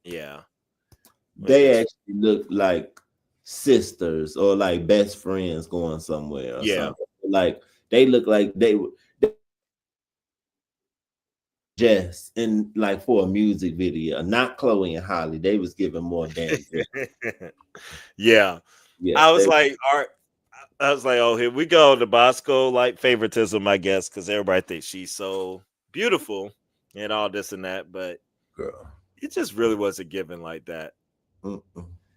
Yeah. With They this. actually look like sisters or like best friends going somewhere or Yeah. something. Like they look like they Jess in like for a music video, not Chloe and Holly. They was giving more damn Jess. Yeah. Yeah, I was they like, all right. I was like, oh, here we go. The Bosco like favoritism, I guess, because everybody thinks she's so beautiful and all this and that, but girl. it just really wasn't given like that. Mm-mm.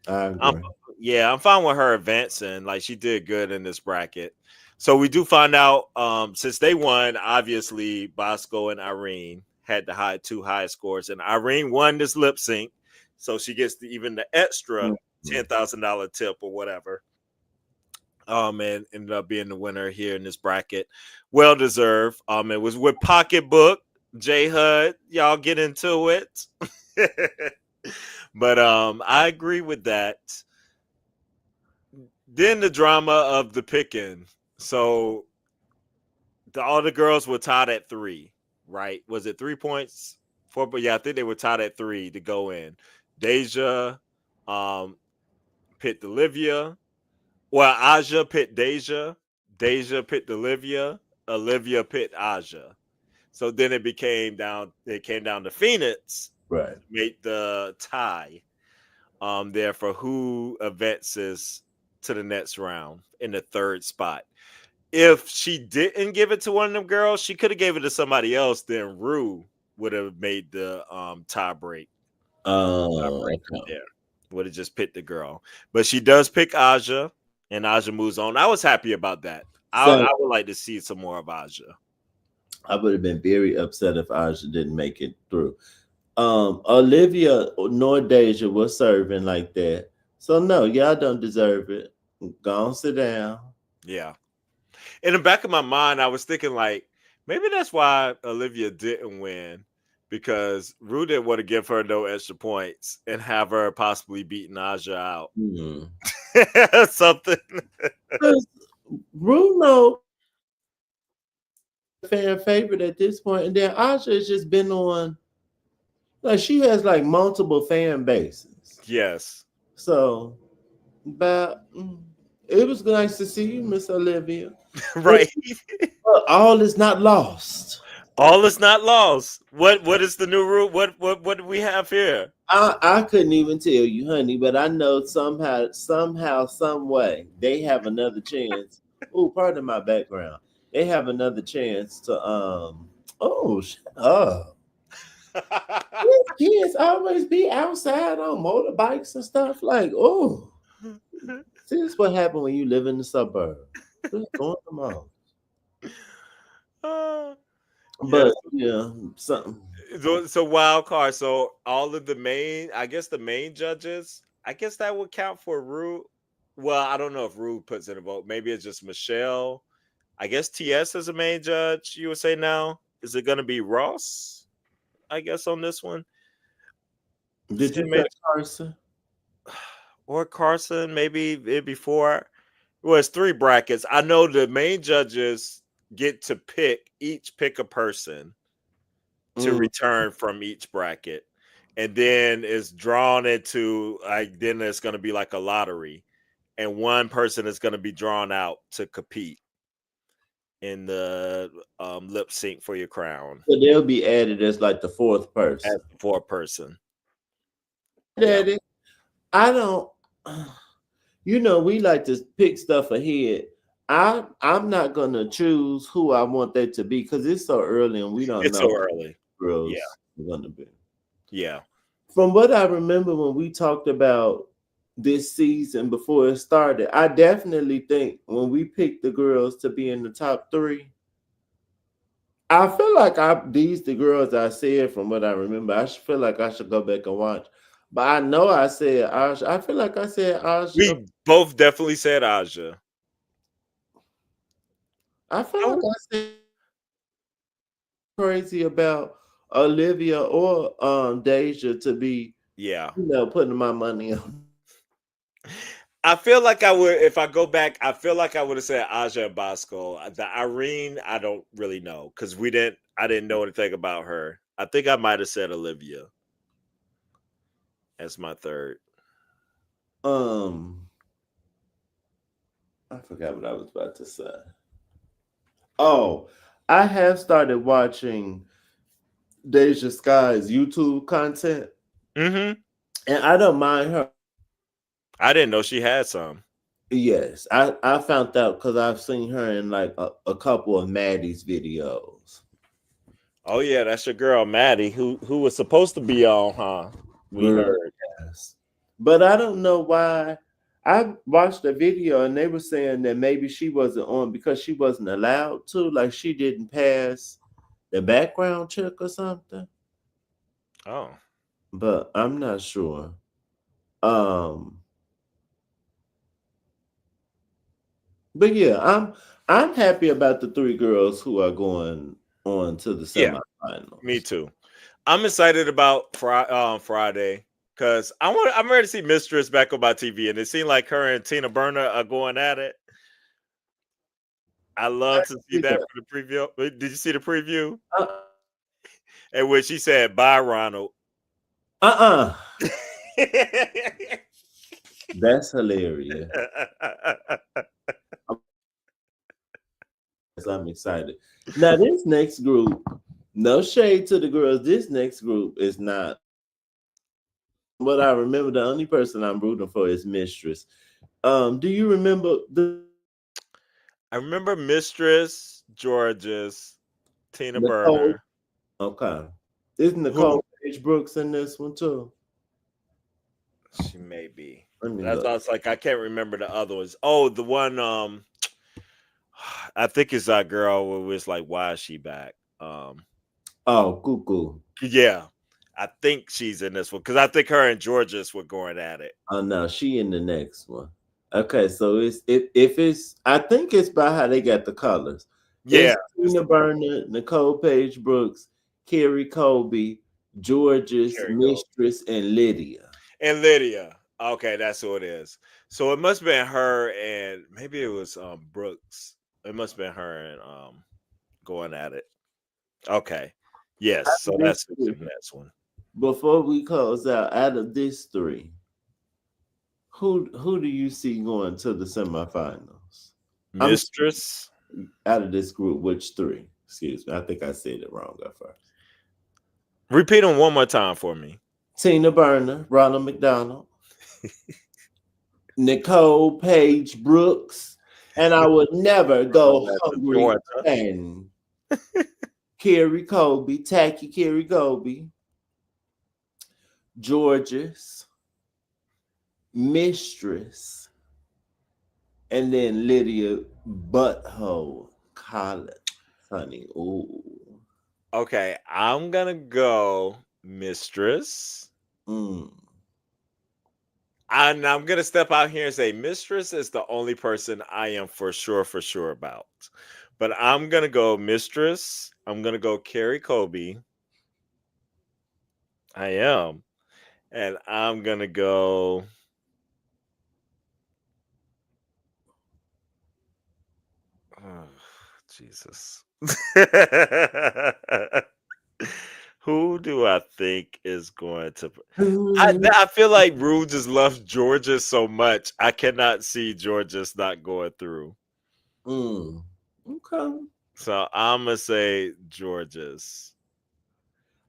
I I'm agree. Yeah, I'm fine with her advancing. Like she did good in this bracket. So we do find out since they won, obviously Bosco and Irene had the two highest scores, and Irene won this lip sync, so she gets even the extra Mm-mm. $10,000 tip or whatever. And ended up being the winner here in this bracket. Well deserved. It was with Pocketbook, J Hud. Y'all get into it. But I agree with that. Then the drama of the picking. So all the girls were tied at 3, right? Was it 3 points? 4, but yeah, I think they were tied at 3 to go in. Deja um picked Olivia. Well, Aja picked Deja. Deja picked Olivia. Olivia picked Aja. So then it came down to Phoenix Right. to make the tie there for who advances to the next round in the third spot. If she didn't give it to one of them girls, she could have gave it to somebody else. Then Rue would have made the tie break. Tiebreaker Okay. there. Would have just picked the girl. But she does pick Aja, and Aja moves on. I was happy about that. So I would like to see some more of Aja. I would have been very upset if Aja didn't make it through. Olivia nor Deja was serving like that. So no, y'all don't deserve it. Go on, sit down. Yeah. In the back of my mind, I was thinking like maybe that's why Olivia didn't win because Rue didn't want to give her no extra points and have her possibly beat Aja out. Hmm. Something. Because Bruno fan favorite at this point, and then Aja has just been on like she has like multiple fan bases. Yes. So, but it was nice to see you, Miss Olivia. But Right. all is not lost. All is not lost. What is the new rule? What do we have here? I couldn't even tell you, honey, but I know somehow, some way, they have another chance. Oh, pardon my background. They have another chance to oh, shut up. These kids always be outside on motorbikes and stuff. Like, oh, see, this what happened when you live in the suburb. Just going them out. Yes. But yeah, something. So wild card. So all of the main, I guess the main judges, I guess that would count for Rue. Well, I don't know if Rue puts in a vote. Maybe it's just Michelle. I guess TS is a main judge. You would say now. Is it going to be Ross? I guess on this one. Did you say Carson? Or Carson? Maybe it before. Well, it's 3 brackets. I know the main judges get to pick a person to Mm. return from each bracket, and then it's drawn into like then it's going to be like a lottery, and one person is going to be drawn out to compete in the lip sync for your crown So they'll be added as like the fourth as person. for a person. Yeah, Daddy, I don't. You know, we like to pick stuff ahead. I'm not gonna choose who I want that to be because it's so early and we don't it's know so who early. the Yeah, girls are gonna be. yeah. From what I remember when we talked about this season before it started, I definitely think when we picked the girls to be in the top 3, I feel like these the girls I said from what I remember. Feel like I should go back and watch. But I know I said Aja. I feel like I said Aja. We both definitely said Aja. I feel like Oh, I said crazy about Olivia or Deja to be, yeah. putting my money on. I feel like I would if I go back. I feel like I would have said Aja and Bosco. The Irene, I don't really know because we didn't. I didn't know anything about her. I think I might have said Olivia as my third. Um, I forgot what I was about to say. Oh, I have started watching Deja Sky's YouTube content, Mm-hmm. and I don't mind her. I didn't know she had some. Yes, I found out because I've seen her in like a couple of Maddie's videos. Oh yeah, that's your girl Maddie, who was supposed to be on, huh? We Mm, heard. yes. But I don't know why. I watched the video and they were saying that maybe she wasn't on because she wasn't allowed to, like she didn't pass the background check or something. Oh. But I'm not sure. Um, but yeah, I'm happy about the three girls who are going on to the Yeah, me semifinals. too. I'm excited about Friday because I'm ready to see Mistress back on my TV, and it seemed like her and Tina Burner are going at it. I love to see that for the preview. Did you see the preview? Uh And when she said bye, Ronald. uh. That's hilarious. I'm excited. Now this next group, no shade to the girls. This next group is not what I remember. The only person I'm rooting for is Mistress. Do you remember the I remember Mistress, Georges, Tina Nicole? Burner, Okay, is who Nicole Page Brooks in this one too? she may be. Let me That's look. I was like, I can't remember the other ones. Oh, the one I think it's that girl where it's like, why is she back? Oh, Cuckoo. Yeah. I think she's in this one because I think her and Georges were going at it. Oh no, she in the next one. Okay, so it's if it's I think it's by how they got the colors. Yeah. It's Tina Burner, Nicole Page Brooks, Carrie Colby, Georges, Carrie Cole. Mistress, and Lydia. And Lydia. Okay, that's who it is. So it must have been her and maybe it was Brooks. It must have been her and going at it. Okay. Yes. So This that's the three, next one. before we close out of this three, who do you see going to the semifinals? I'm Mistress. out of this group, which three? Excuse me, I think I said it wrong at first. Repeat them one more time for me. Tina Burner, Ronald McDonald, Nicole Page Brooks, and I would never go hungry Georgia. again. Carrie Colby, Tacky Carrie Colby, Georges, Mistress, and then Lydia Butthole Collins. Honey, ooh. Okay, I'm gonna go Mistress. Mm. And I'm gonna step out here and say Mistress is the only person I am for sure about. But I'm gonna go Mistress. I'm gonna go Carrie Colby. I am. And I'm gonna go. Oh, Jesus. Who do I think is going to? I feel like Rue just loves Georgia so much. I cannot see Georgia's not going through. Mm. Okay. So I'm gonna say Georgia's.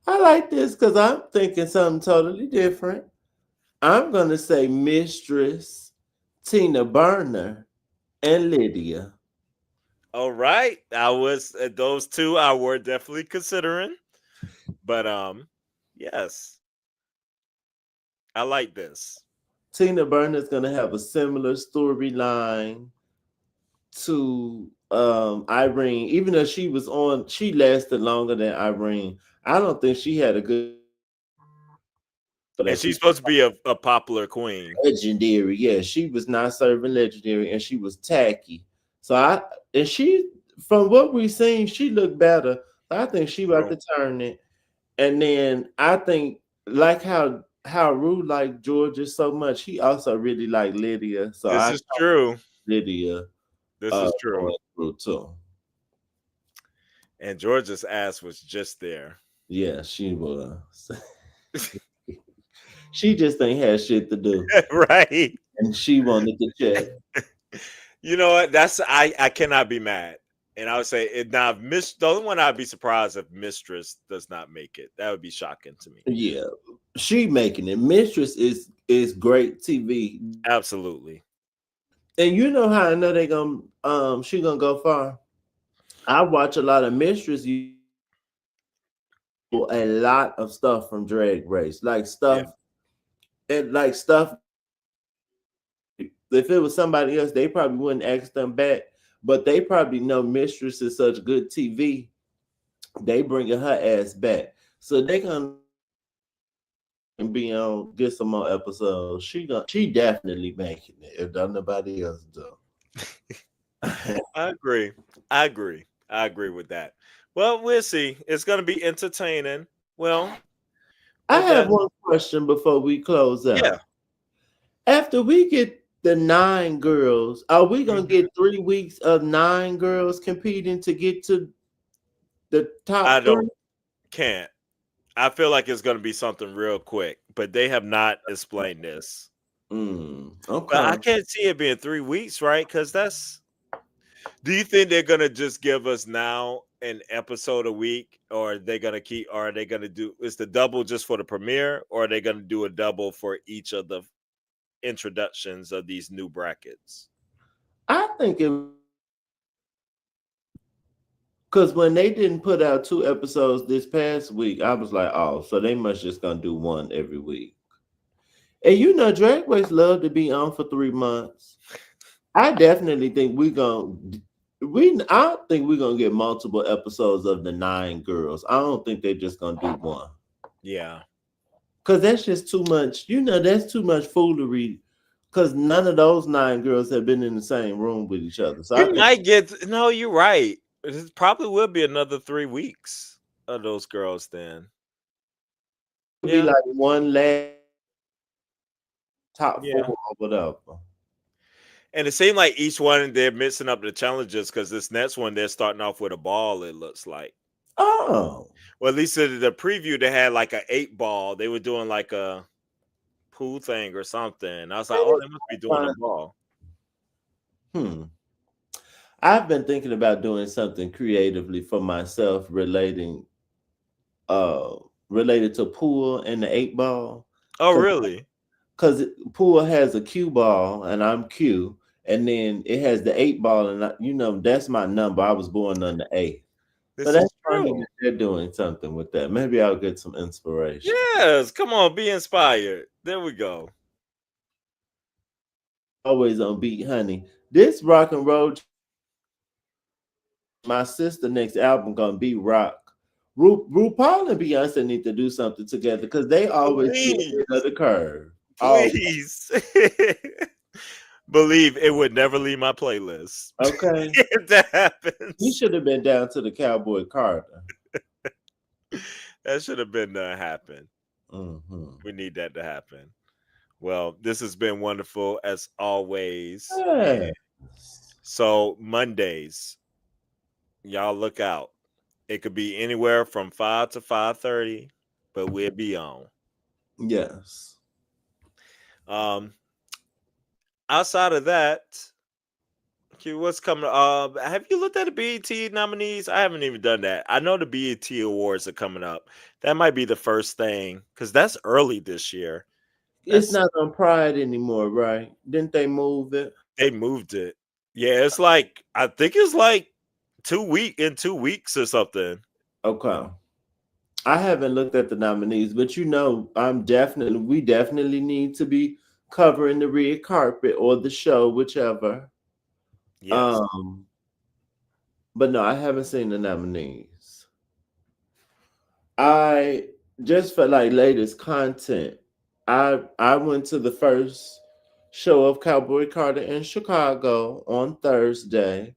I like this because I'm thinking something totally different. I'm gonna say Mistress, Tina Burner, and Lydia. All right, I was those two I were definitely considering, but yes, I like this. Tina Burner is gonna have a similar storyline to Irene, even though she was on, she lasted longer than Irene. I don't think she had a good And that she she's supposed to be a popular queen. legendary. Yeah, she was not serving legendary and she was tacky. So I and she from what we've seen, she looked better. I think she about to turn it. And then I think like how Rue liked Georgia so much, he also really liked Lydia. So This I is true. Lydia This is true. going through too. And Georgia's ass was just there. Yeah, she was. She just ain't had shit to do. Right. And she wanted to check. You know what? That's I cannot be mad. And I would say it now. The only one I'd be surprised if Mistress does not make it. That would be shocking to me. Yeah, she making it. Mistress is great TV, Absolutely. and you know how I know they gonna she gonna go far. I watch a lot of Mistress. A lot of stuff from Drag Race, like Yeah. stuff and like stuff. If it was somebody else, they probably wouldn't ask them back. But they probably know Mistress is such good TV. They bringing her ass back, so they gonna be on get some more episodes. She definitely making it if nobody else do. I agree. I agree. I agree with that. Well, we'll see. It's going to be entertaining. Well, I with have that, one question before we close yeah. out. After we get the 9 girls, are we gonna Mhm. get 3 weeks of 9 girls competing to get to the I top don't three? can't. I feel like it's going to be something real quick, but they have not explained this. But I Okay. can't see it being 3 weeks, right? Because that's. Do you think they're gonna just give us now an episode a week, or are they gonna keep? Or are they gonna do? Is the double just for the premiere, or are they gonna do a double for each of the introductions of these new brackets? I think it because when they didn't put out 2 episodes this past week, I was like, oh, so they must just gonna do one every week. And you know, Drag Race love to be on for 3 months. I definitely think I don't think we're gonna get multiple episodes of the 9 girls. I don't think they're just gonna do one. Yeah, Cause that's just too much. You know, that's too much foolery. Cause none of those 9 girls have been in the same room with each other. So I we think might get. No, you're right. It probably will be another 3 weeks of those girls. Then, it'd be yeah, like one last top four yeah. or whatever. And it seemed like each one they're mixing up the challenges because this next one they're starting off with a ball. It looks like. Oh, Well, at least in the preview they had like an 8 ball. They were doing like a pool thing or something. I was like, oh, they must be doing a fine. ball. Hmm. I've been thinking about doing something creatively for myself uh related to pool and the 8 ball. Oh, really? Because pool has a cue ball and I'm Q, and then it has the 8 ball, and you know that's my number. I was born on the 8th. So This that's is funny true. that they're doing something with that. Maybe I'll get some inspiration. Yes, come on, be inspired. There we go. Always on beat, honey. This rock and roll. My sister next album gonna be rock. RuPaul and Beyonce need to do something together because they always be ahead of Please, the curve. Oh, please. Believe it would never leave my playlist okay. if that He happens. should have been down to the Cowboy Carter. That should have been happen. Hmm. We need that to happen. Well, this has been wonderful as always. And Yeah. so Mondays, y'all look out. It could be anywhere from 5 to 5:30, but we'll be on. Yes. Um, outside of that, okay, what's coming? Have you looked at the BET nominees? I haven't even done that. I know the BET awards are coming up. That might be the first thing because that's early this year. It's That's not on Pride anymore, right? Didn't they move it? They moved it. Yeah, it's like I think it's like 2 weeks or something. Okay. I haven't looked at the nominees, but you know, we definitely need to be covering the red carpet or the show, whichever. Yes. Um, but no, I haven't seen the nominees. I just for like latest content. I went to the first show of Cowboy Carter in Chicago on Thursday.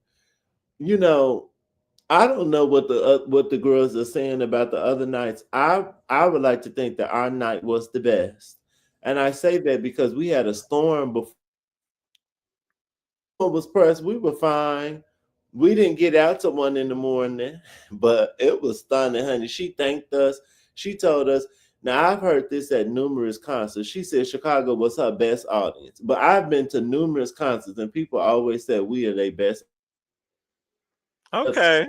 You know, I don't know what the girls are saying about the other nights. I would like to think that our night was the best, and I say that because we had a storm before it was pressed. We were fine. We didn't get out till 1 in the morning, but it was stunning, honey. She thanked us. She told us. Now I've heard this at numerous concerts. She said Chicago was her best audience, but I've been to numerous concerts and people always said we are their best. Okay.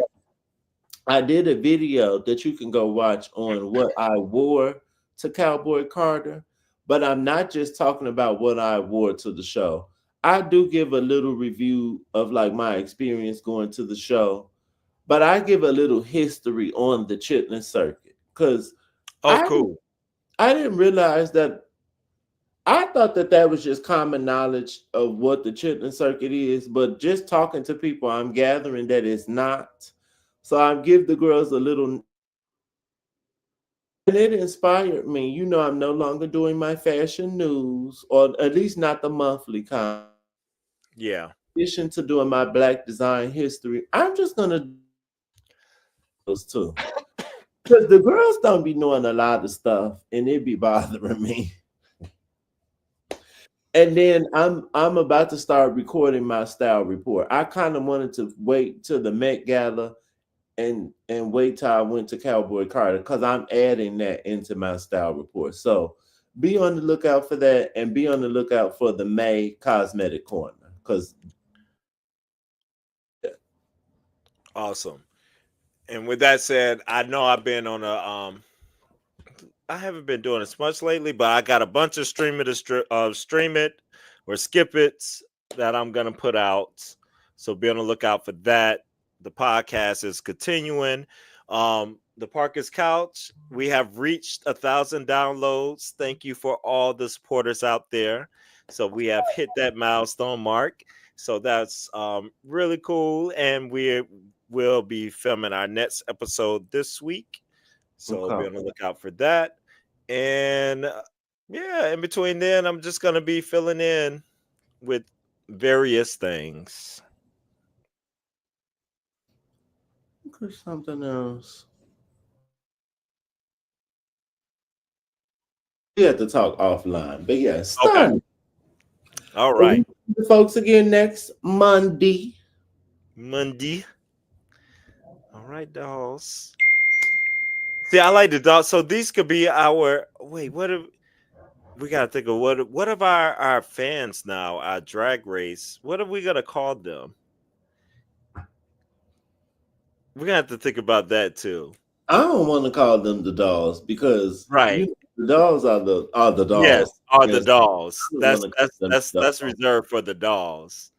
I did a video that you can go watch on what I wore to Cowboy Carter, but I'm not just talking about what I wore to the show. I do give a little review of like my experience going to the show, but I give a little history on the Chitlin circuit because Oh, I cool. I didn't realize that. I thought that that was just common knowledge of what the Chitlin circuit is, but just talking to people, I'm gathering that it's not. So I give the girls a little, and it inspired me. You know, I'm no longer doing my fashion news, or at least not the monthly kind. Yeah. In addition to doing my Black design history, I'm just gonna do those too, because the girls don't be knowing a lot of stuff, and it be bothering me. And then I'm about to start recording my style report. I kind of wanted to wait till the Met Gala and wait till I went to Cowboy Carter because I'm adding that into my style report. So be on the lookout for that, and be on the lookout for the May Cosmetic Corner because Awesome. And with that said, I know I've been on a I haven't been doing as much lately, but I got a bunch of stream it or skip it that I'm gonna put out. So be on the lookout for that. The podcast is continuing. The Parker's Couch. We have reached 1,000 downloads. Thank you for all the supporters out there. So we have hit that milestone mark. So that's really cool, and we will be filming our next episode this week. So be okay. on the lookout for that. And yeah, in between then, I'm just going to be filling in with various things. Okay, something else. We have to talk offline, but yeah, Okay. stunning. All So we right. see the folks again next Monday. Monday. All right, dolls. See, I like the dolls. So these could be our wait, what if we gotta think of what of our fans now, our drag race, what are we gonna call them? We're gonna have to think about that too. I don't want to call them the dolls because Right. the dolls are the Yes, dolls. are the Yes, dolls. I don't want That's to call that's them that's the that's dolls. reserved for the dolls.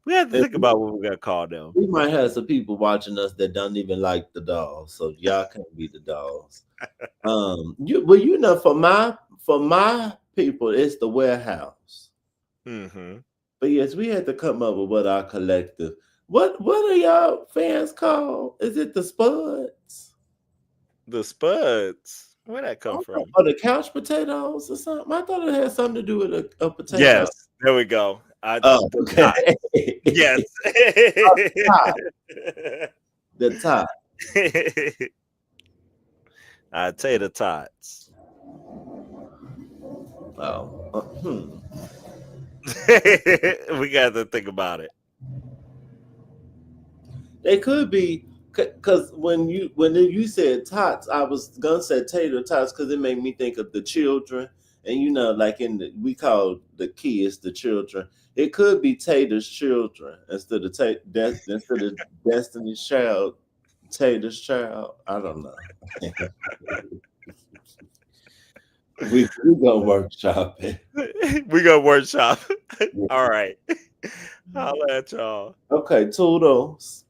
We have to And think about what we're gonna call them. we might have some people watching us that don't even like the dolls, so y'all can't be the dolls. You know, for my people, it's the warehouse. Hmm. But yes, we had to come up with what our collective. What are y'all fans called? Is it the Spuds? The Spuds. Where'd that come Oh, from? or the couch potatoes or something? I thought it had something to do with a potato. Yes, there we go. Oh, The okay. tot. Yes. Top, the top. Tater tots. Oh, We got to think about it. they could be because when you said tots, I was gonna say tater tots because it made me think of the children, and you know, like we call the kids the children. It could be Tater's children instead of Destiny's Child, Tater's child. I don't know. we gonna workshop it. We go workshop. All right. Holla at y'all. Okay, toodles.